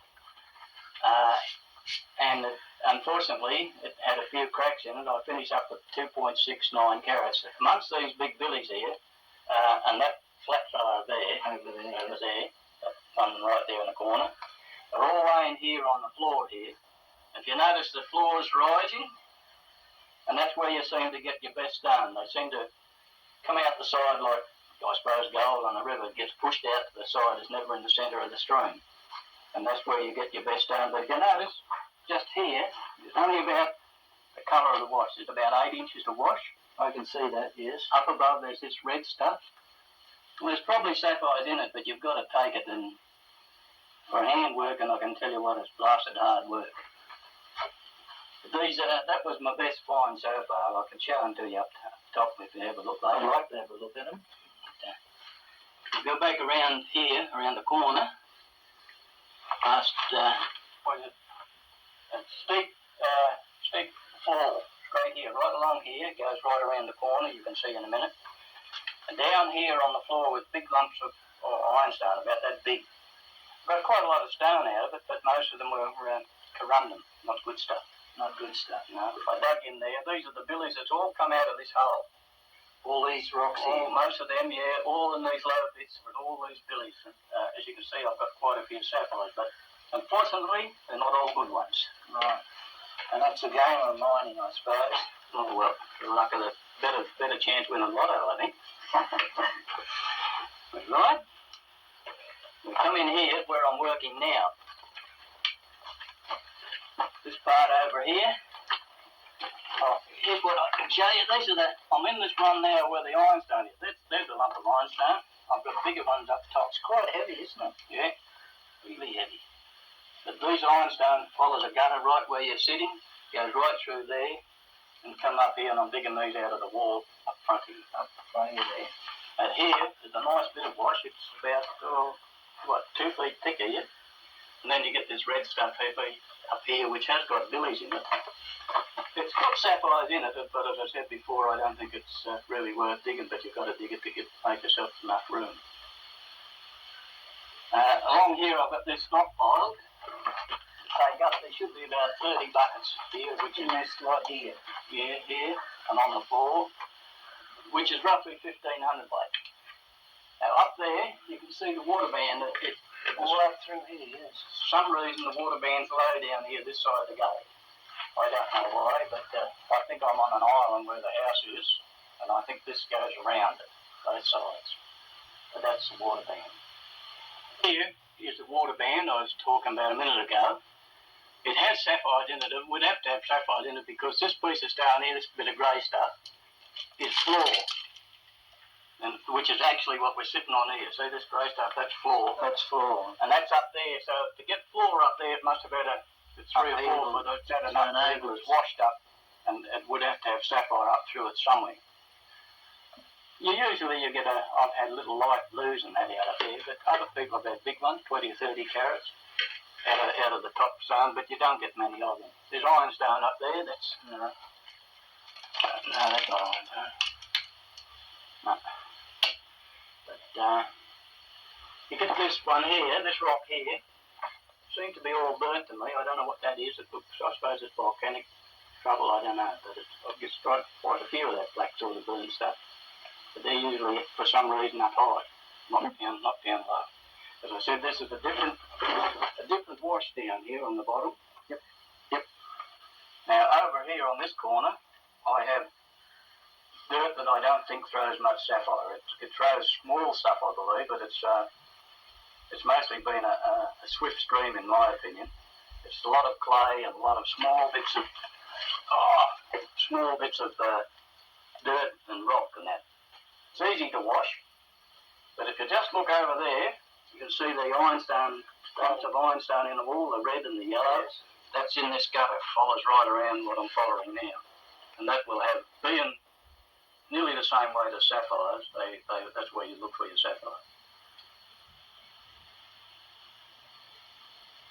S4: And unfortunately, it had a few cracks in it. I finished up with 2.69 carats. Amongst these big billies here, and that flat fellow there,
S1: Over there.
S4: that one right there in the corner, they're all laying here on the floor here. If you notice, the floor is rising, and that's where you seem to get your best done. They seem to come out the side like, I suppose, gold on the river. It gets pushed out to the side. It's never in the centre of the stream. And that's where you get your best done. But if you notice, just here, it's only about the colour of the wash. It's about 8 inches to wash.
S1: I can see that, yes.
S4: Up above, there's this red stuff. Well, there's probably sapphires in it, but you've got to take it. And for hand work, and I can tell you what, it's blasted hard work. But that was my best find so far. I can show them to you up top if you have a look later.
S1: I'd like to have a look at them.
S4: Go back around here, around the corner, past a steep fall straight here, right along here. It goes right around the corner. You can see in a minute. And down here on the floor with big lumps of ironstone, about that big. Got quite a lot of stone out of it, but most of them were corundum, not good stuff.
S1: Not good stuff.
S4: No, I dug in there. These are the billies that's all come out of this hole.
S1: All these rocks here.
S4: Most of them, yeah, all in these lower bits with all these billies. And, as you can see, I've got quite a few sapphires, but unfortunately, they're not all good ones.
S1: Right. And that's a game of mining, I suppose.
S4: Oh, well, for the luck of the better chance winning lotto, I think. Right? We come in here where I'm working now. This part over here. Oh, here's what I can show you. I'm in this one now where the ironstone is. There's a lump of ironstone. I've got bigger ones up top.
S1: It's quite heavy, isn't it?
S4: Yeah, really heavy. But these ironstone follows a gutter right where you're sitting, goes right through there, and come up here, and I'm digging these out of the wall up front here.
S1: Up front of there.
S4: And here is a nice bit of wash. It's about, 2 feet thick here. And then you get this red stuff up here, which has got billies in it. It's got sapphires in it, but as I said before, I don't think it's really worth digging, but you've got to dig it to make yourself enough room. Along here, I've got this stockpile. There should be about 30 buckets here, which
S1: In this lot here.
S4: yeah, here, and on the floor, which is roughly 1,500 weight. Now up there, you can see the water band.
S1: All up through here, yes.
S4: For some reason, the water band's low down here, this side of the gully. I don't know why, but I think I'm on an island where the house is, and I think this goes around it, both sides. But that's the water band. Here is the water band I was talking about a minute ago. It has sapphires in it. It would have to have sapphires in it because this piece of stone here, this bit of grey stuff, is floor. And which is actually what we're sitting on here. See this grey stuff? That's floor.
S1: That's floor.
S4: And that's up there. So to get floor up there, it must have had it's 3 or 4 foot. It's had enough it was washed up, and it would have to have sapphire up through it somewhere. Usually you get I've had little light blues and that out of there, but other people have had big ones, 20 or 30 carats out of the top stone, but you don't get many of them. There's ironstone up there. That's no, that's not ironstone. No. But you get this one here, this rock here, seems to be all burnt to me. I don't know what that is. It looks, I suppose it's volcanic trouble, I don't know. But I've just got quite a few of that black sort of burnt stuff. But they're usually, for some reason, up high, not down low. As I said, this is a different wash down here on the bottom. Yep. Now over here on this corner, I have dirt that I don't think throws much sapphire. It throws small stuff, I believe, but it's mostly been a swift stream, in my opinion. It's a lot of clay and a lot of small bits of dirt and rock and that. It's easy to wash, but if you just look over there, you can see the ironstone, stripes of ironstone in the wall, the red and the yellow.
S1: Yes.
S4: That's in this gutter, follows right around what I'm following now. And that will have, being nearly the same weight as sapphires, that's where you look for your sapphire.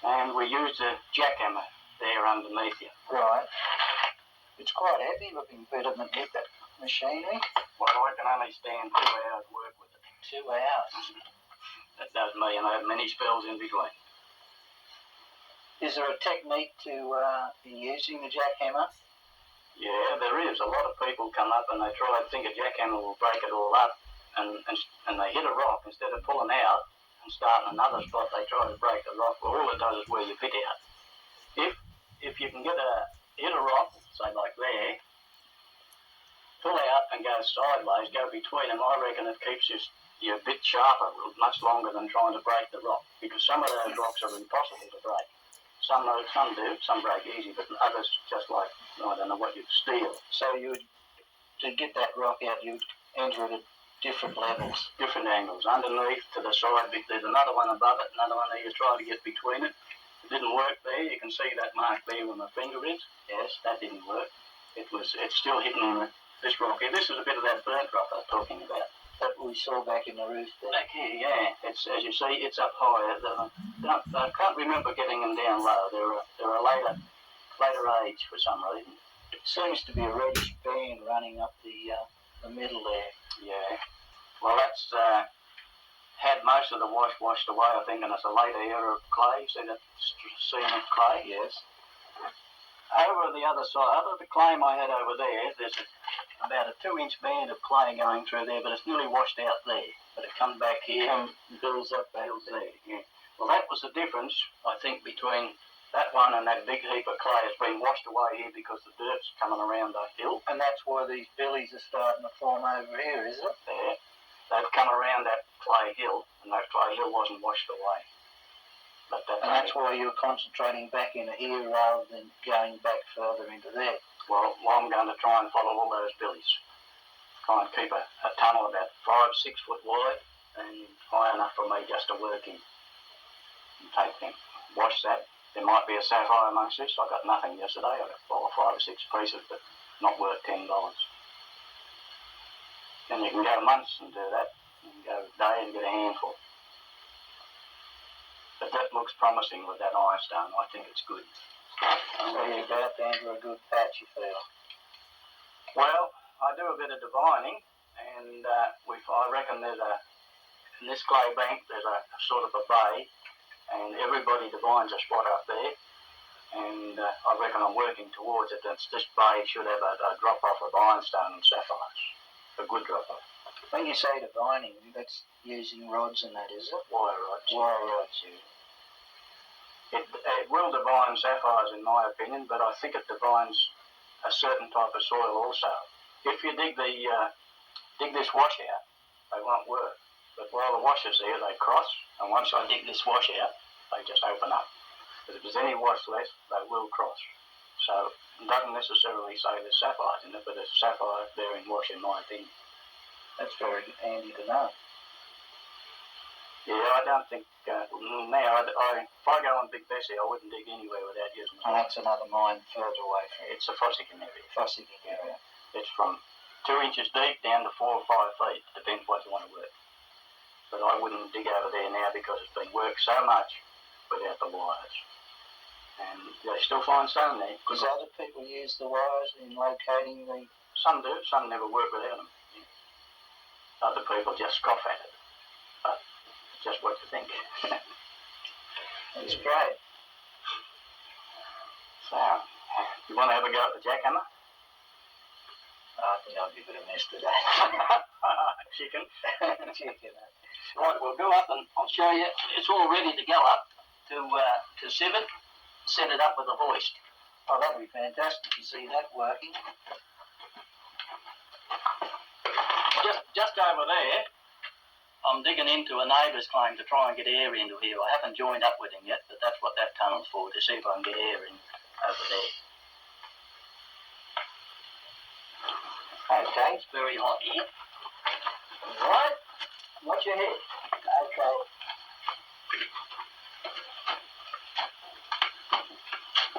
S4: And we use a jackhammer there underneath you.
S1: Right. It's quite heavy looking bit of it with that machinery.
S4: Well, I can only stand 2 hours work with it.
S1: 2 hours.
S4: That does me, and I have many spells in between.
S1: Is there a technique to in using the jackhammer?
S4: Yeah, there is. A lot of people come up and they try to think a jackhammer will break it all up, and they hit a rock instead of pulling out and starting another spot. They try to break the rock. Well, all it does is wear your bit out. If you can hit a rock, say like there, pull out and go sideways, go between them, I reckon it keeps your bit sharper much longer than trying to break the rock, because some of those rocks are impossible to break. Some do, some break easy, but others just like, I don't know what you'd steel.
S1: So to get that rock out, you'd enter it at different levels.
S4: Different angles, underneath, to the side, there's another one above it, another one there, you try to get between it. It didn't work there, you can see that mark there where my finger is. Yes, that didn't work. It's still hidden in this rock here. This is a bit of that burnt rock I was talking about.
S1: That we saw back in the roof there.
S4: Back here, yeah. It's, as you see, it's up higher. I can't remember getting them down low. They're a later age for some reason.
S1: It seems to be a reddish band running up the middle there.
S4: Yeah. Well, that's had most of the wash washed away, I think, and it's a later era of clay. See that seam of clay?
S1: Yes.
S4: Over the other side, other the claim I had over there, there's about a 2-inch band of clay going through there, but it's nearly washed out there. But it comes back here and builds up there. Yeah. Well, that was the difference, I think, between that one and that big heap of clay. It's been washed away here because the dirt's coming around the hill.
S1: And that's why these billies are starting to form over here, is it?
S4: There. They've come around that clay hill, and that clay hill wasn't washed away.
S1: And that's why you're concentrating back into here rather than going back further into there.
S4: Well, I'm going to try and follow all those billies. Try and keep a tunnel about 5-6 foot wide and high enough for me just to work in. And take them, wash that. There might be a sapphire amongst this. I got nothing yesterday. I got 4 or 5 or 6 pieces, but not worth $10. Then you can go months and do that. You can go a day and get a handful. But that looks promising with that ironstone. I think it's good.
S1: So you're about to enter a good patch, you feel?
S4: Well, I do a bit of divining, and I reckon in this clay bank, there's a sort of a bay, and everybody divines a spot up there, and I reckon I'm working towards it. This bay should have a drop-off of ironstone and sapphires, a good drop-off.
S1: When you say divining, that's using rods and that, is it?
S4: Wire rods.
S1: Wire rods, yeah.
S4: It will divine sapphires, in my opinion, but I think it divines a certain type of soil also. If you dig this wash out, they won't work. But while the wash is there, they cross, and once I dig this wash out, they just open up. But if there's any wash left, they will cross. So it doesn't necessarily say there's sapphires in it, but there's sapphire there in wash, in my opinion.
S1: That's very handy to know.
S4: Yeah, I don't think now. If I go on Big Bessie, I wouldn't dig anywhere without using.
S1: And that's another mine further away from
S4: It's a fossicking area.
S1: Fossicking area.
S4: It's from 2 inches deep down to 4 or 5 feet. Depends what you want to work. But I wouldn't dig over there now because it's been worked so much without the wires. And they still find stone there.
S1: Does other people use the wires in locating the...
S4: Some do, some never work without them. Yeah. Other people just scoff at it. But it's just what you think.
S1: That's great.
S4: So, you want to have a go at the jackhammer?
S1: I think I'll give it a miss today.
S4: Chicken.
S1: Chicken.
S4: Right, we'll go up and I'll show you. It's all ready to go up to sieve it, set it up with a hoist.
S1: Oh, that'll be fantastic to see that working.
S4: just over there, I'm digging into a neighbour's claim to try and get air into here. I haven't joined up with him yet, but that's what that tunnel's for, to see if I can get air in over there.
S1: Okay.
S4: It's very hot here. Right, watch your head.
S1: Okay.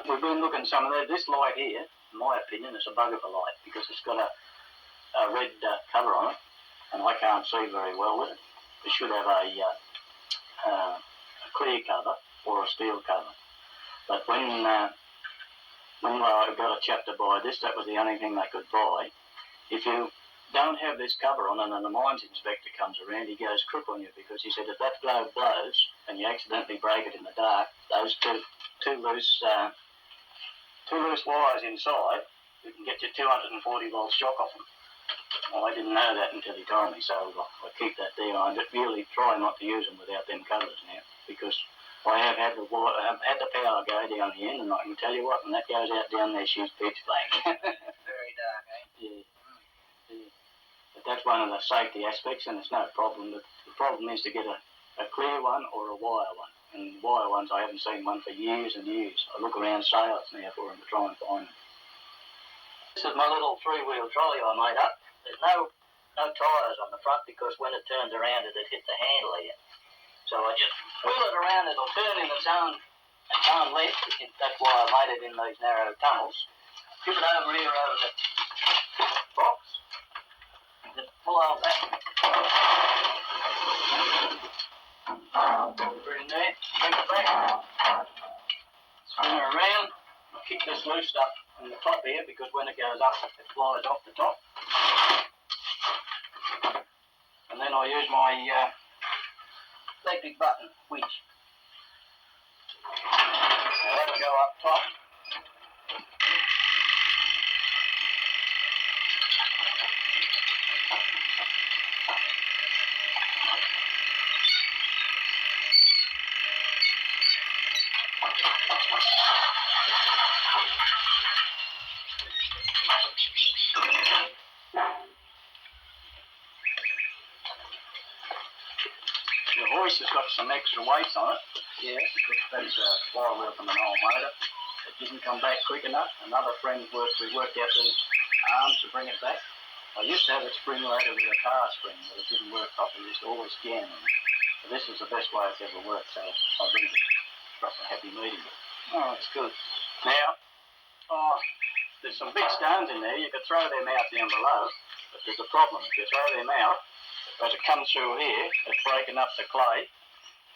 S4: We've been looking some of that. This light here, in my opinion, is a bug of a light because it's got a red cover on it, and I can't see very well with it. It should have a clear cover or a steel cover. But when I got a chap to buy this, that was the only thing they could buy. If you don't have this cover on and the mines inspector comes around, he goes crook on you because he said if that globe blows and you accidentally break it in the dark, those two loose wires inside, you can get your 240 volt shock off them. Well, I didn't know that until he told me, so I keep that there. I really try not to use them without them covers now because I have had the power go down the end, and I can tell you what, when that goes out down there, she's pitch black.
S1: Very dark, eh?
S4: Yeah. But that's one of the safety aspects, and it's no problem. The problem is to get a clear one or a wire one. And wire ones, I haven't seen one for years and years. I look around sales now for them to try and find them. This is my little three-wheel trolley I made up. There's no tyres on the front because when it turns around, it'll hit the handle here. So I just wheel it around, it'll turn in its own length. That's why I made it in these narrow tunnels. Tip it over here over the box. Just pull out that. Put it in there, bring it back. Swing it around. I'll kick this loose up in the top here because when it goes up, it flies off the top. And then I use my electric button winch. Now that'll go up top. The hoist has got some extra weight on it.
S1: Yes.
S4: That's a flywheel from an old motor. It didn't come back quick enough. Another friend we worked out these arms to bring it back. I used to have it spring loaded with a car spring, but it didn't work properly. It used to always jam on it. So this is the best way it's ever worked, so I've been a happy meeting it.
S1: Oh, that's good.
S4: Now, there's some big stones in there. You could throw them out down below, but there's a problem. If you throw them out, as it comes through here, it's breaking up the clay,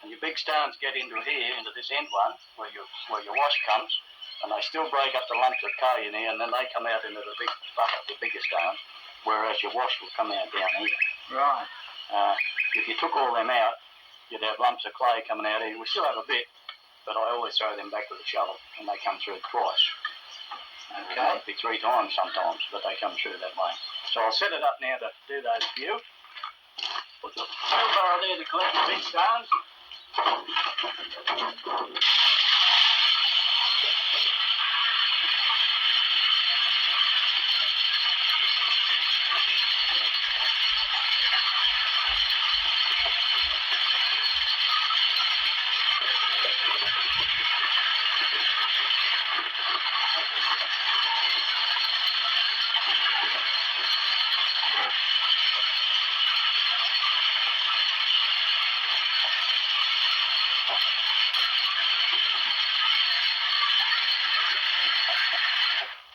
S4: and your big stones get into here, into this end one, where your wash comes, and they still break up the lumps of clay in here, and then they come out into the big bucket, the bigger stones, whereas your wash will come out down here.
S1: Right.
S4: If you took all them out, you'd have lumps of clay coming out here. We still have a bit, but I always throw them back with a shovel, and they come through twice.
S1: Okay.
S4: It might be 3 times sometimes, but they come through that way. So I'll set it up now to do those for you. Put the wheelbarrow there to collect the big stones.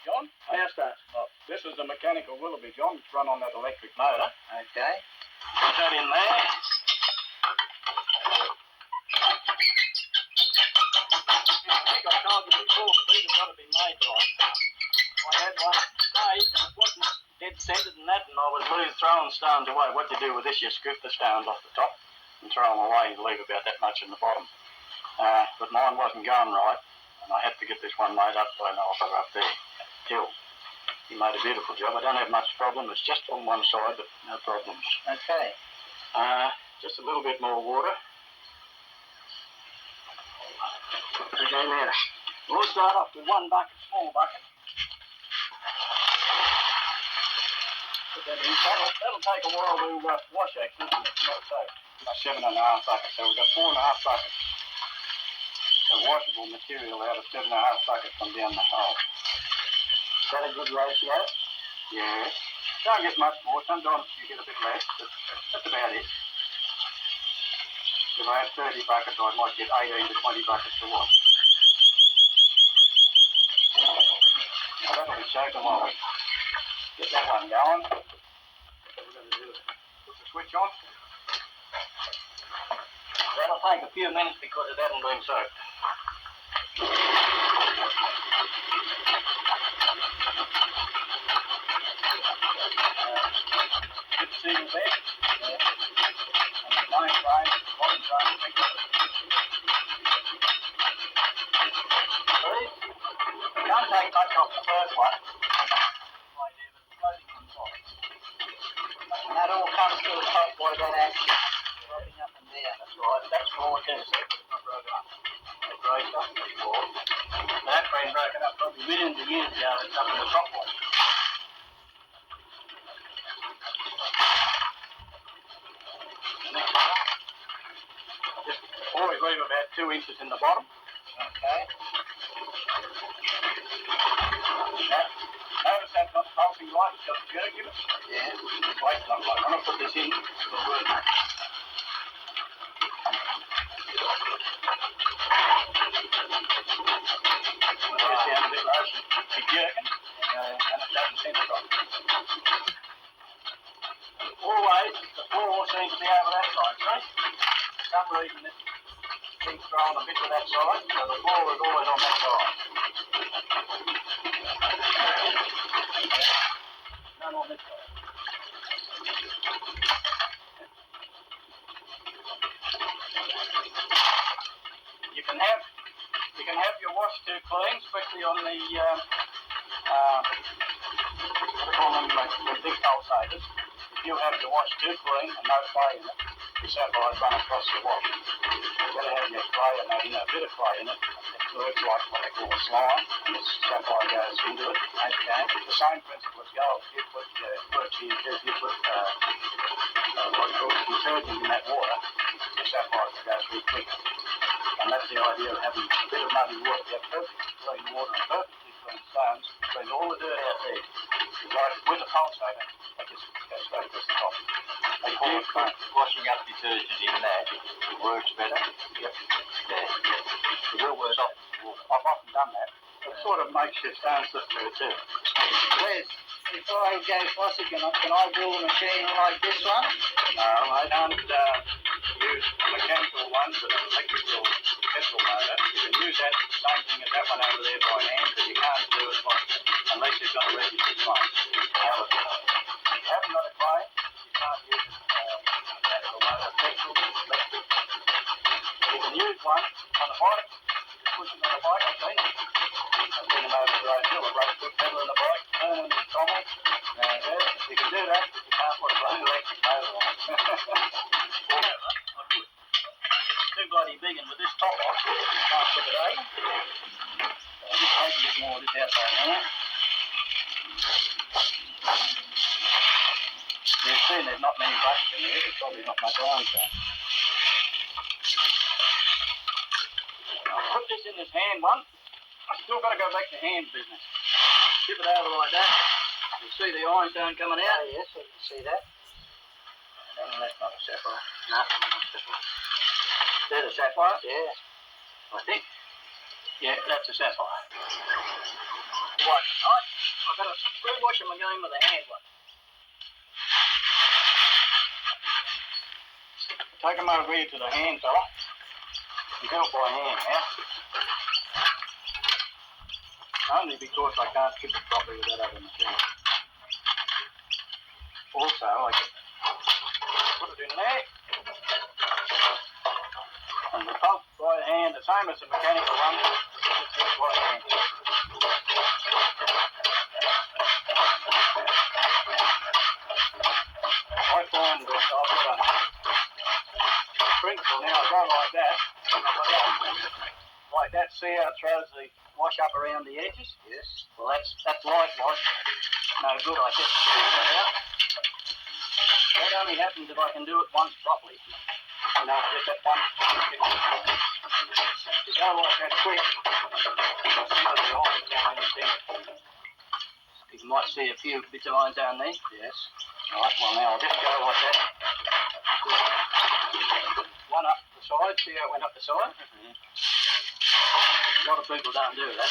S4: John, how's that? Oh, this is the mechanical Willoughby, John. It's run on that electric motor.
S1: Okay.
S4: Put that in there. I think I told you before, these have got to be made right. I had one made and it wasn't dead centered and that, and I was throwing stones away. What you do with this, you scoop the stones off the top and throw them away. You leave about that much in the bottom. But mine wasn't going right, and I had to get this one made up by an offer up there. Hill. He made a beautiful job. I don't have much problem. It's just on one side, but no problems.
S1: Okay.
S4: Just a little bit more water. Okay, now we'll start off with one bucket, small bucket. Put That'll take a while to wash actually. About 7.5 buckets. So we've got 4.5 buckets of washable material out of 7.5 buckets from down the hole.
S1: Is that a good ratio?
S4: Yeah. Don't get much more. Sometimes you get a bit less, but that's about it. If I had 30 buckets, I might get 18 to 20 buckets to wash. Now that'll be soaking while we get that one going. What we're going to do is put the switch on.
S1: That'll take a few minutes because it hasn't been soaked.
S4: Good season bed. Yeah. And the line frame, bottom frame, big one. Don't take much off the first one. Right there, but it's floating on top.
S1: And that all comes to the top by that action. Rubbing up and down.
S4: That's right. That's floor too. Not broken up. It's raised up and it's floor. That's been broken up probably millions of years ago. It's up in the top one. Just always leave about 2 inches in the bottom.
S1: Okay.
S4: Notice that's not pulsing right, it's got a jerk in it.
S1: Yeah.
S4: Wait, I'm going to put this in. It'll work. It's down a bit low, it's jerking, and it doesn't seem to drop. Always, the floor seems to be over that side, see? For some reason it keeps throwing a bit to that side, so the floor is always on that side. None on this side. You can have your wash too clean, especially on the big pulsators. If you have your wash too clean and no clay in it, your sapphires run across the wash. You've got to have your clay and that in a bit of clay in it. It works like what they call a slime, and the sapphire goes into it. Okay. The same principle as gold. If you put works here too. If you put what you call detergent in that water, the sapphires will go through quicker. And that's the idea of having a bit of muddy water. You have perfectly clean water and perfectly clean stones, clean all the dirt out there. Like with a pulsator, they just go straight across the top. They call it
S2: Washing up detergent in that, it works better.
S4: Yep.
S2: Yeah. It will work.
S4: I've often done that. It sort of makes your stones look through too.
S1: Wes, before I go fossil, can I build a machine like this one?
S4: No, I don't use mechanical ones with an electrical petrol motor. You can use that same thing as that one over there by hand, but you can't do it unless you've got a registered claim. Now, if you haven't got a claim, you can't use mechanical motor, petrol, electric. You can use one on a bike, push it on a bike, I've seen it. I've seen them over the road hill, a brake foot pedal in the bike, turn and trommel. You can do that, but you can't put an electric motor on it. Too bloody big, and with this top off, you can't put it over. So I'll just take a bit more of this out by now. You'll see there's not many buckets in there, there's probably not much iron there. I'll put this in this hand one. I've still got to go back to hand business. Tip it over like that. You'll see the ironstone coming out.
S1: Oh, yes, I can see that.
S4: And that's not a sapphire.
S1: No, not a sapphire.
S4: There's a sapphire?
S1: Yeah.
S4: I think. Yeah, that's a sapphire. Right, I've got to rewash them again with a hand one. Take them over here to the hand fella. You do it by hand now. Only because I can't tip it properly with that other machine. Also, I can put it in there. And the pump by hand, the same as the mechanical one, just do it by hand. I find that I've got a principle now, I go like that, like that, see how it throws the wash up around the edges?
S1: Yes.
S4: Well, that's likewise no good. I just pull that out, That only happens if I can do it once properly. You know, just that one. To go like that quick, you might see a few bits of iron down there. Yes. Alright, well now I'll just go like that. One up the side, see how it went up the side? Mm-hmm. A lot of people don't do that.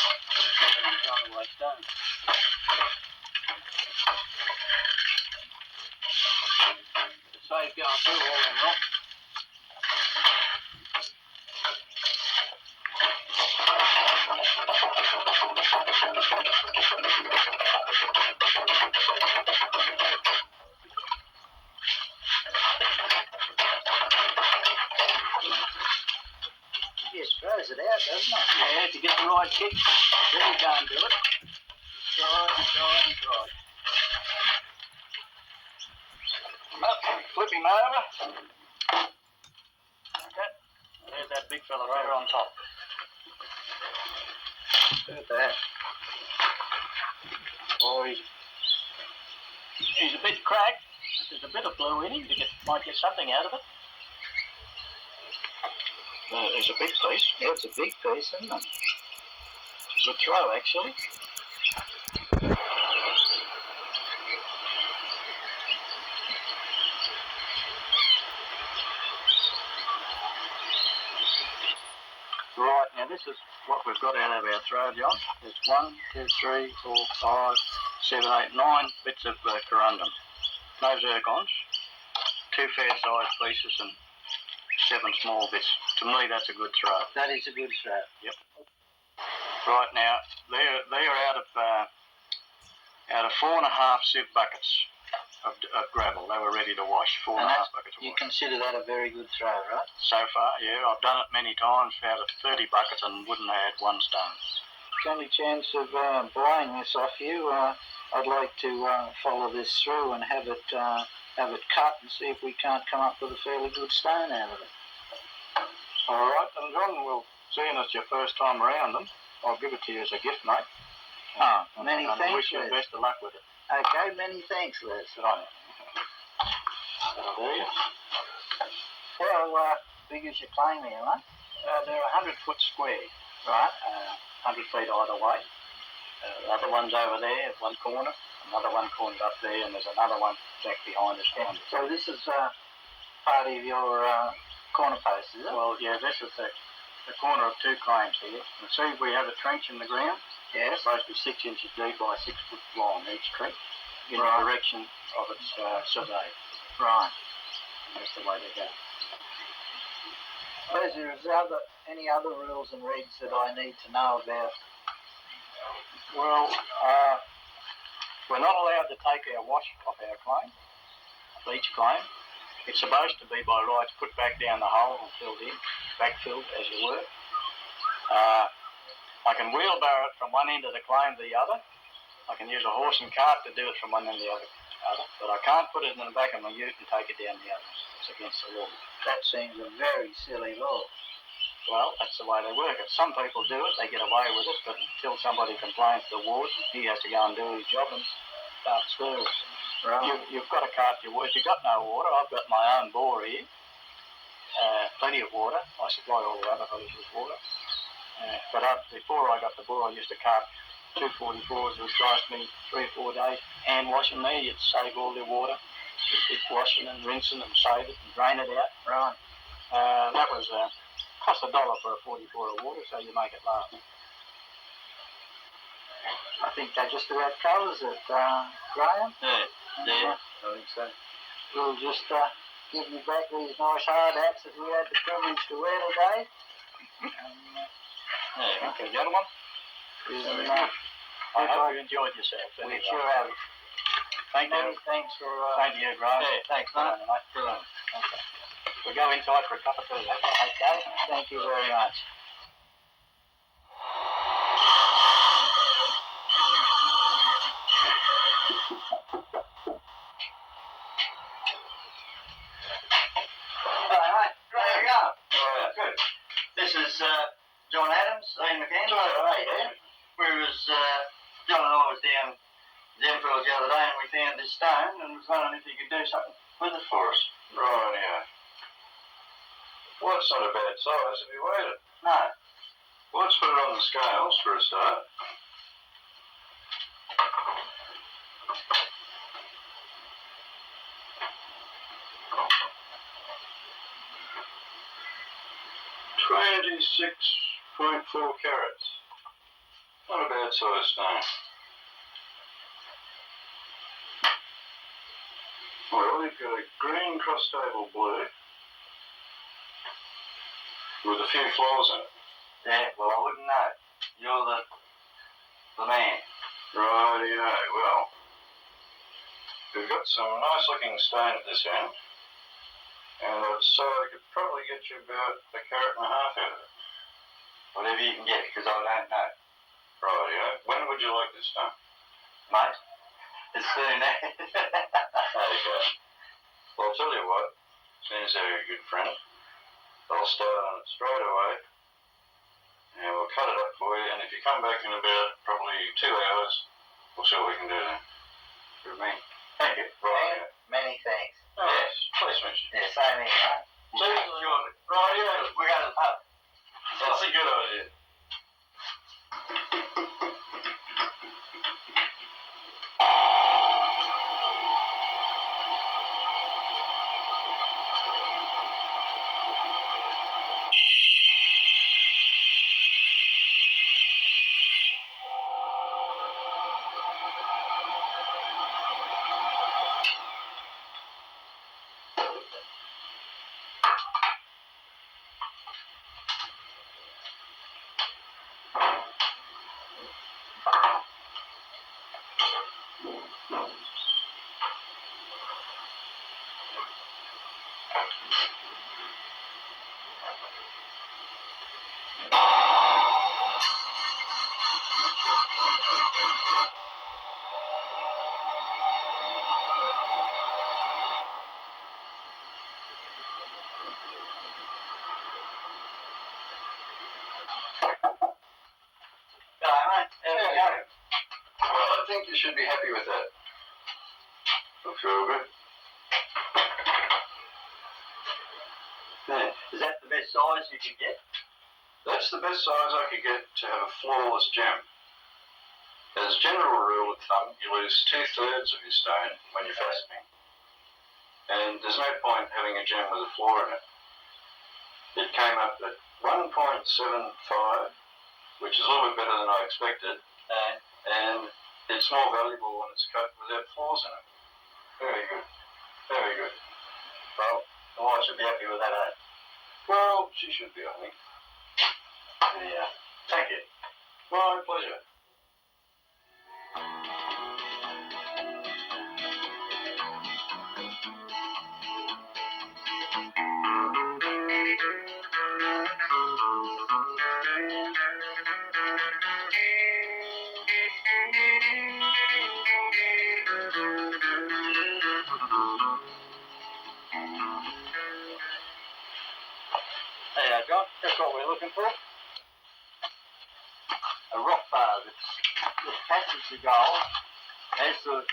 S4: I'm throwing away stones. To save going through all them rocks.
S1: Just throws it out, doesn't it?
S4: Yeah, if you get the right kick, then you go and do it. Try and try and try. Up, flip him over. Okay. There's that big fella right on top.
S1: Look at that.
S4: Oh, he's a bit cracked. There's a bit of glue in him. Might get something out of it. There's a big piece.
S1: Yeah, it's a big piece, isn't it?
S4: It's a good throw, actually. Right, now this is what we've got out of our throw, John. There's 1, 2, 3, 4, 5, 7, 8, 9 bits of corundum. No zircons. 2 fair-sized pieces and 7 small bits. To me, that's a good throw.
S1: That is a good throw.
S4: Yep. Right now, they're out of 4.5 sieve buckets of gravel. They were ready to wash. 4.5 buckets of
S1: You
S4: wash.
S1: consider that a very good throw, right?
S4: So far, yeah, I've done it many times out of 30 buckets and wouldn't have had one stone.
S1: Any chance of buying this off you? I'd like to follow this through and have it cut and see if we can't come up with a fairly good stone out of it.
S4: All right, and John, seeing it's your first time around them, I'll give it to you as a gift, mate.
S1: Oh, many
S4: and
S1: thanks,
S4: I wish you
S1: Les.
S4: the best of luck with it.
S1: Okay, many thanks, Les.
S4: Right. That'll do you.
S1: How big is your claim here, mate?
S4: They're 100 foot square,
S1: Right.
S4: 100 feet either way. The other one's over there at one corner, another one cornered up there, and there's another one back behind us.
S1: Yeah. So this is part of your corner post, is it?
S4: Well, yeah, this is the corner of 2 claims here. You see, we have a trench in the ground.
S1: Yes.
S4: It's supposed to be 6 inches deep by 6 foot long each trench, in
S1: Right.
S4: the direction of its survey.
S1: Right.
S4: That's the way they go.
S1: Les, is there any other rules and regs that I need to know about?
S4: Well, we're not allowed to take our wash off our claim, off each claim. It's supposed to be by rights put back down the hole and filled in, backfilled as you work. I can wheelbarrow it from one end of the claim to the other. I can use a horse and cart to do it from one end to the other. But I can't put it in the back of my ute and take it down the other. It's against the law.
S1: That seems a very silly law.
S4: Well, that's the way they work. If some people do it, they get away with it, but until somebody complains to the warden, he has to go and do his job and start stirring.
S1: Right.
S4: You've got to cart your water. If you've got no water, I've got my own bore here. Plenty of water. I supply all the other fellas with water. But before I got the bore, I used to cart 244s, which cost me 3 or 4 days hand washing me. You'd save all the water. You'd keep washing and rinsing and save it and drain it out.
S1: Right.
S4: That was cost $1 for a 44 of water, so you make it last.
S1: I think that just about covers it, Graham.
S4: Yeah, I think so.
S1: We'll just give you back these nice hard hats that we had the privilege to wear today.
S4: Okay, gentlemen. I hope you enjoyed yourself.
S1: We
S4: Anyway.
S1: sure have.
S4: Thank you.
S1: Many thanks for...
S4: Thank you, Graham.
S1: Yeah, thanks,
S4: mate.
S1: mate.
S4: Okay. We'll go inside for a cup of tea.
S1: Okay, thank you very much.
S2: There we go. Good. This is John Adams, Ian McCann.
S1: Right, yeah.
S2: We was, John and I was down Zemfields the other day, and we
S4: found this stone and was wondering if you could do something with it for us.
S2: Right, yeah. Well, it's not a bad size if you weighed it.
S4: No.
S2: Well, let's put it on the scales for a start. .4 carats. Not a bad size stone. Well, we've got a green cross-stable blue with a few flaws in it.
S4: Yeah, well, I wouldn't know. You're the man.
S2: Rightio. Well, we've got some nice-looking stone at this end, and so I could probably get you about 1.5 carats out of it.
S4: Whatever you can get, because I don't know.
S2: Rightio. When would you like this done?
S4: Mate, as soon as...
S2: Okay. Well, I'll tell you what, seeing as how you're a good friend, I'll start on it straight away, and we'll cut it up for you, and if you come back in about probably 2 hours, we'll see what we can do then.
S4: Good man.
S2: Thank you. Right.
S1: Many thanks.
S2: Oh, yes. Please mention.
S1: Yeah, same here, right?
S2: Cheers, shortly. Right, yeah.
S4: We're going to the pub.
S2: That's a good idea. Well, I think you should be happy with that. Looks real good.
S4: Yeah. Is that the best size you could get?
S2: That's the best size I could get to have a flawless gem. As a general rule of thumb, you lose 2/3 of your stone when you're fastening. And there's no point having a gem with a flaw in it. It came up at 1.75, which is a little bit better than I expected. And it's more valuable when it's cut without flaws in it. Very good. Very good.
S4: Well, the wife should be happy with that, eh?
S2: Well, she should be, I think.
S4: Yeah. Thank you.
S2: My pleasure.
S4: Hey, John, that's what we're looking for. A rock bar that's passes the gold. As the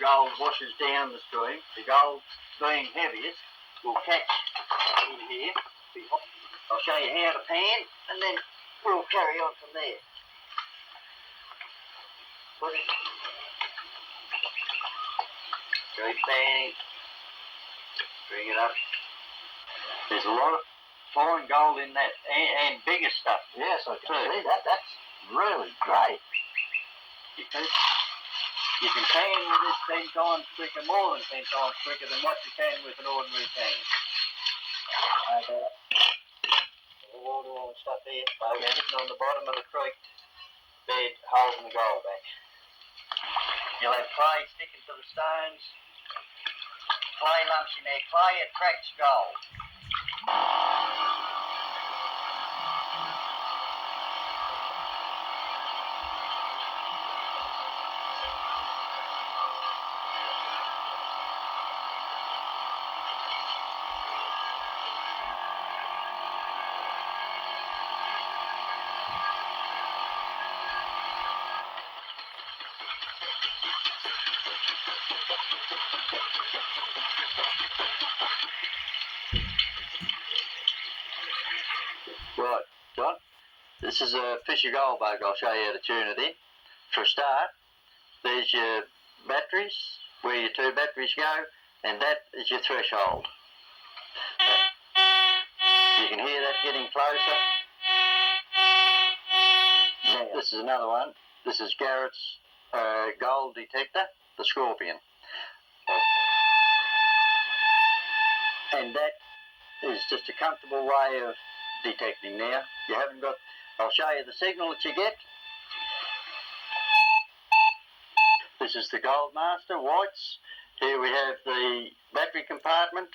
S4: gold washes down the stream, the gold being heaviest will catch in here. I'll show you how to pan, and then we'll carry on from there. Keep panning. Bring it up. There's a lot of fine gold in that, and bigger stuff.
S1: Yes, I can see that. That's really great.
S4: You can pan with this 10 times quicker, more than 10 times quicker than what you can with an ordinary pan. Okay. The water and stuff here, okay, sitting on the bottom of the creek bed, holding the gold back. You'll have clay sticking to the stones. Clay lumps in there. Clay attracts gold.
S5: This is a fisher gold bug. I'll show you how to tune it in. For a start, there's your batteries, where your 2 batteries go, and that is your threshold. You can hear that getting closer. Now, this is another one. This is Garrett's gold detector, the Scorpion. And that is just a comfortable way of detecting now. You haven't got, I'll show you the signal that you get. This is the Gold Master, whites. Here we have the battery compartment.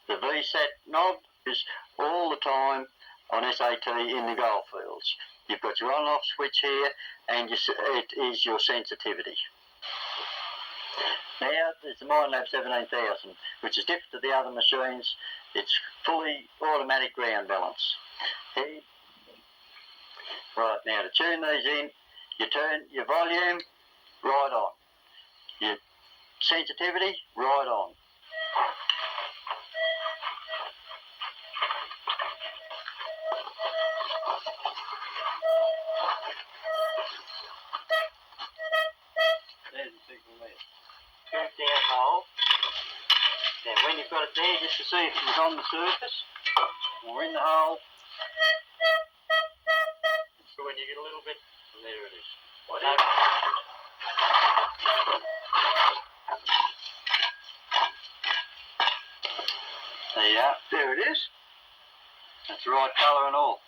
S5: The VSAT knob is all the time on SAT in the gold fields. You've got your on-off switch here, and it is your sensitivity. Now, there's the MindLab 17000, which is different to the other machines. It's fully automatic ground balance. Here. Right, now to tune these in, you turn your volume right on. Your sensitivity right on. There's the signal there. Turn down hole. Now when you've got it there, just to see if it's on the surface or in the hole. So when you get a little bit, and there it is. There you are. There it is. That's the right colour and all.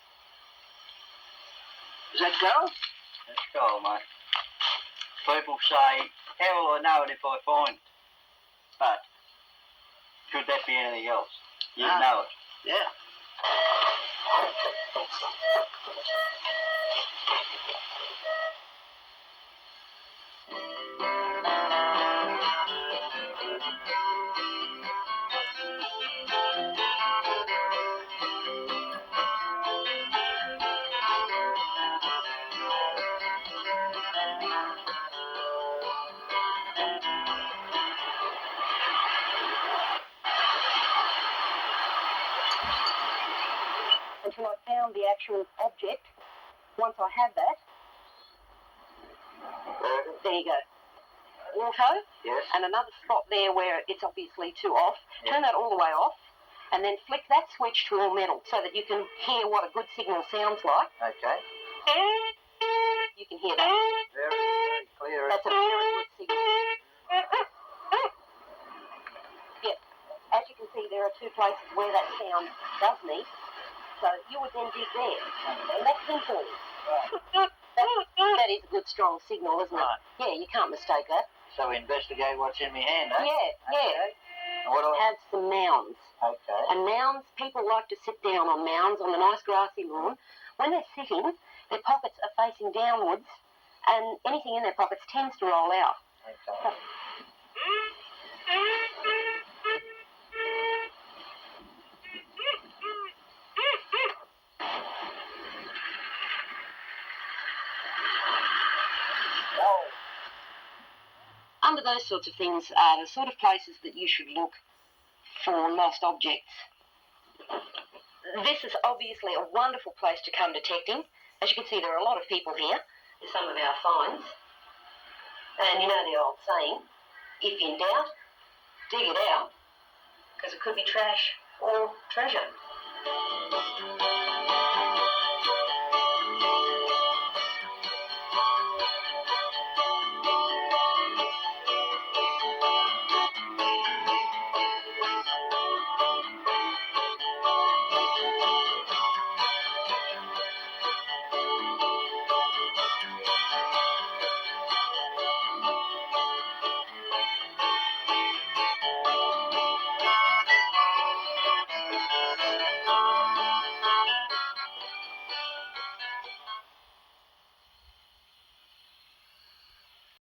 S5: Is that gold? That's gold, mate. People say, how will I know it if I find it? But could that be anything else? You know it. Yeah.
S6: Until I found the actual object. Once I have that, there you go. Auto,
S5: Yes.
S6: and another spot there where it's obviously too off.
S5: Yes.
S6: Turn that all the way off, and then flick that switch to all metal so that you can hear what a good signal sounds like.
S5: Okay.
S6: You can hear that.
S5: Very, very clear.
S6: That's a very good signal. Yes, as you can see, there are 2 places where that sound does meet. So you would then dig there, and that's simple.
S5: Right.
S6: That is a good strong signal, isn't it?
S5: Right.
S6: Yeah, you can't mistake that.
S5: So investigate what's in my hand, eh?
S6: Yeah, yeah.
S5: Okay. And what do I...
S6: Have some mounds.
S5: Okay.
S6: And mounds, people like to sit down on mounds on a nice grassy lawn. When they're sitting, their pockets are facing downwards, and anything in their pockets tends to roll out.
S5: Okay.
S6: Under those sorts of things are the sort of places that you should look for lost objects. This is obviously a wonderful place to come detecting. As you can see, there are a lot of people here. There's some of our finds. And you know the old saying, if in doubt, dig it out, because it could be trash or treasure.